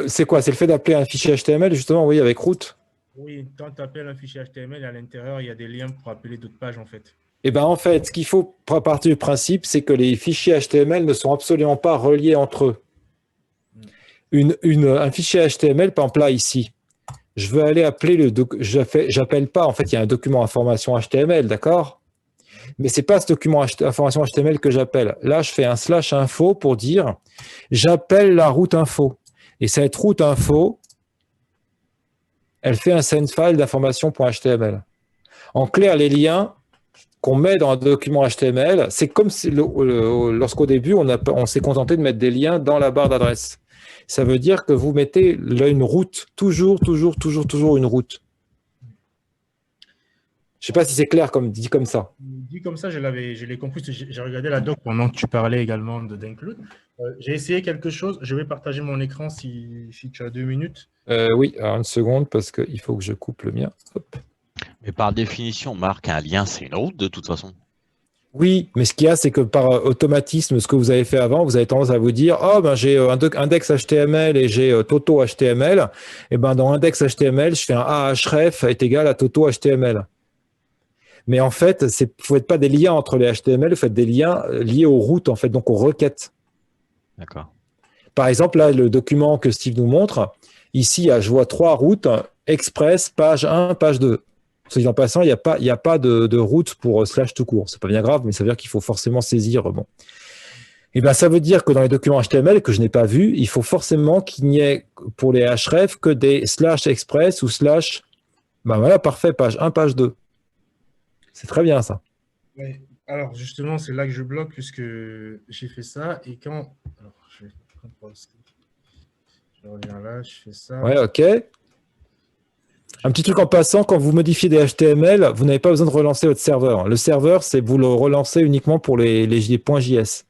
C'est quoi? C'est le fait d'appeler un fichier HTML, justement, oui, avec route? Oui, quand tu appelles un fichier HTML, à l'intérieur, il y a des liens pour appeler d'autres pages en fait. Eh bien, en fait, ce qu'il faut partir du principe, c'est que les fichiers HTML ne sont absolument pas reliés entre eux. Un fichier HTML, par exemple là, ici, je veux aller appeler j'appelle pas, en fait, il y a un document information HTML, d'accord? Mais ce n'est pas ce document information HTML que j'appelle. Là, je fais un /info pour dire j'appelle la route info. Et cette route info, elle fait un send file d'information.html. En clair, les liens qu'on met dans un document HTML, c'est comme si lorsqu'au début, on s'est contenté de mettre des liens dans la barre d'adresse. Ça veut dire que vous mettez là une route, toujours une route. Je ne sais pas si c'est clair dit comme ça. Dit comme ça, je l'ai compris. J'ai regardé la doc pendant que tu parlais également d'include. J'ai essayé quelque chose. Je vais partager mon écran si tu as 2 minutes. Oui, alors une seconde, parce qu'il faut que je coupe le mien. Hop. Mais par définition, Marc, un lien, c'est une route de toute façon. Oui, mais ce qu'il y a, c'est que par automatisme, ce que vous avez fait avant, vous avez tendance à vous dire « Oh, ben, j'ai index HTML et j'ai Toto HTML. » Et ben, dans index HTML, je fais un ahref est égal à Toto HTML. Mais en fait, vous ne faites pas des liens entre les HTML, vous faites des liens liés aux routes, en fait, donc aux requêtes. D'accord. Par exemple, là, le document que Steve nous montre, ici, je vois 3 routes, Express, page 1, page 2. Soit en passant, il n'y a pas de route pour / tout court. Ce n'est pas bien grave, mais ça veut dire qu'il faut forcément saisir. Bon. Et ben, ça veut dire que dans les documents HTML que je n'ai pas vus, il faut forcément qu'il n'y ait pour les href que des /express ou /. Ben voilà, parfait, page 1, page 2. C'est très bien ça. Ouais. Alors, justement, c'est là que je bloque puisque j'ai fait ça. Et quand... Alors, je vais... Je reviens là, je fais ça. Ouais, ok. Un petit truc en passant, quand vous modifiez des HTML, vous n'avez pas besoin de relancer votre serveur. Le serveur, c'est vous le relancez uniquement pour les points JS.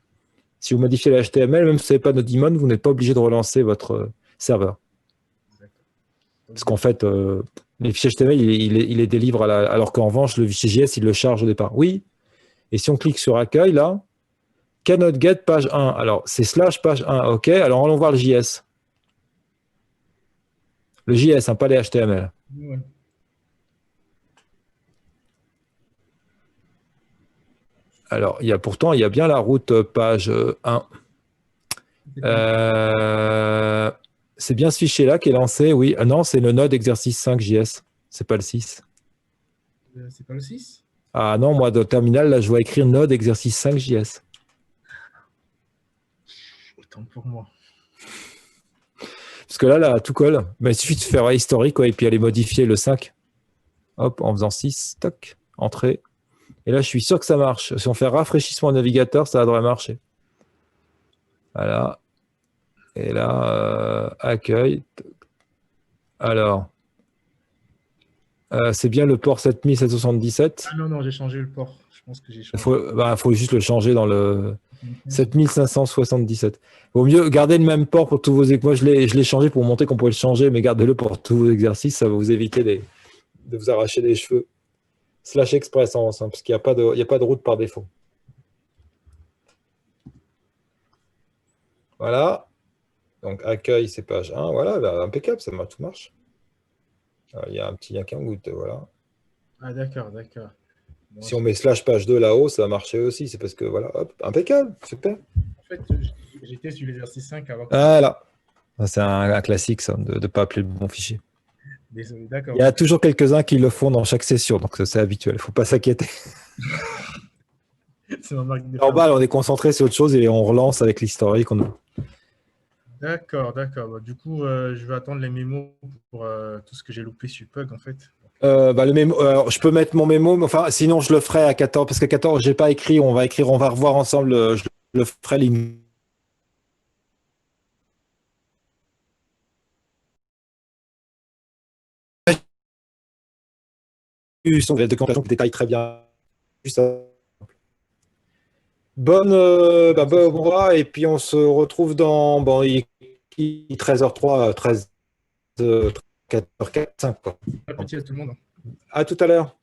Si vous modifiez le HTML, même si vous n'avez pas de daemon, vous n'êtes pas obligé de relancer votre serveur. Parce qu'en fait, les fichiers HTML, il les délivre alors qu'en revanche, le fichier JS, il le charge au départ. Oui. Et si on clique sur accueil, là, cannot get page 1. Alors, c'est slash page 1. OK. Alors, allons voir le JS. Le JS, hein, pas les HTML. Ouais. Alors, pourtant, il y a bien la route page 1. C'est bien ce fichier-là qui est lancé, oui. Ah non, c'est le node exercice 5 JS. C'est pas le 6. C'est pas le 6? Ah non, moi, dans le terminal, là, je vois écrire node exercice 5 JS. Autant pour moi. Parce que là, tout colle. Mais il suffit de faire historique, et puis aller modifier le 5. Hop, en faisant 6, toc, entrée. Et là, je suis sûr que ça marche. Si on fait rafraîchissement au navigateur, ça devrait marcher. Voilà. Et là, accueil. Alors, c'est bien le port 7777. Ah non, j'ai changé le port. Je pense que j'ai Il changé. faut juste le changer dans le 7577. Vaut mieux garder le même port pour tous vos exercices. Moi, je l'ai changé pour montrer qu'on pouvait le changer, mais gardez-le pour tous vos exercices. Ça va vous éviter de vous arracher les cheveux. / express en parce qu'il n'y a pas de route par défaut. Voilà. Donc, accueil, c'est page 1. Voilà, là, impeccable, tout marche. Alors, il y a un petit goutte, voilà. Ah, d'accord. Bon, Si on met / page 2 là-haut, ça va marcher aussi. C'est parce que, voilà, hop, impeccable, super. En fait, j'étais sur l'exercice 5 avant. Voilà. C'est un classique, ça, de ne pas appeler le bon fichier. Désolé, d'accord. Il y a toujours quelques-uns qui le font dans chaque session, donc c'est habituel. Il ne faut pas s'inquiéter. C'est ma marque de Normal, on est concentré sur autre chose et on relance avec l'historique. D'accord. Bah, du coup, je vais attendre les mémos pour tout ce que j'ai loupé sur Pug, en fait. Le mémo, alors, je peux mettre mon mémo, mais enfin, sinon je le ferai à 14, parce qu'à 14, je n'ai pas écrit. On va revoir ensemble. Je le ferai ligne. De documentation qui détaille très bien. Bonne mois, et puis on se retrouve dans 13h03, 14h45. Bon appétit à tout le monde. À tout à l'heure.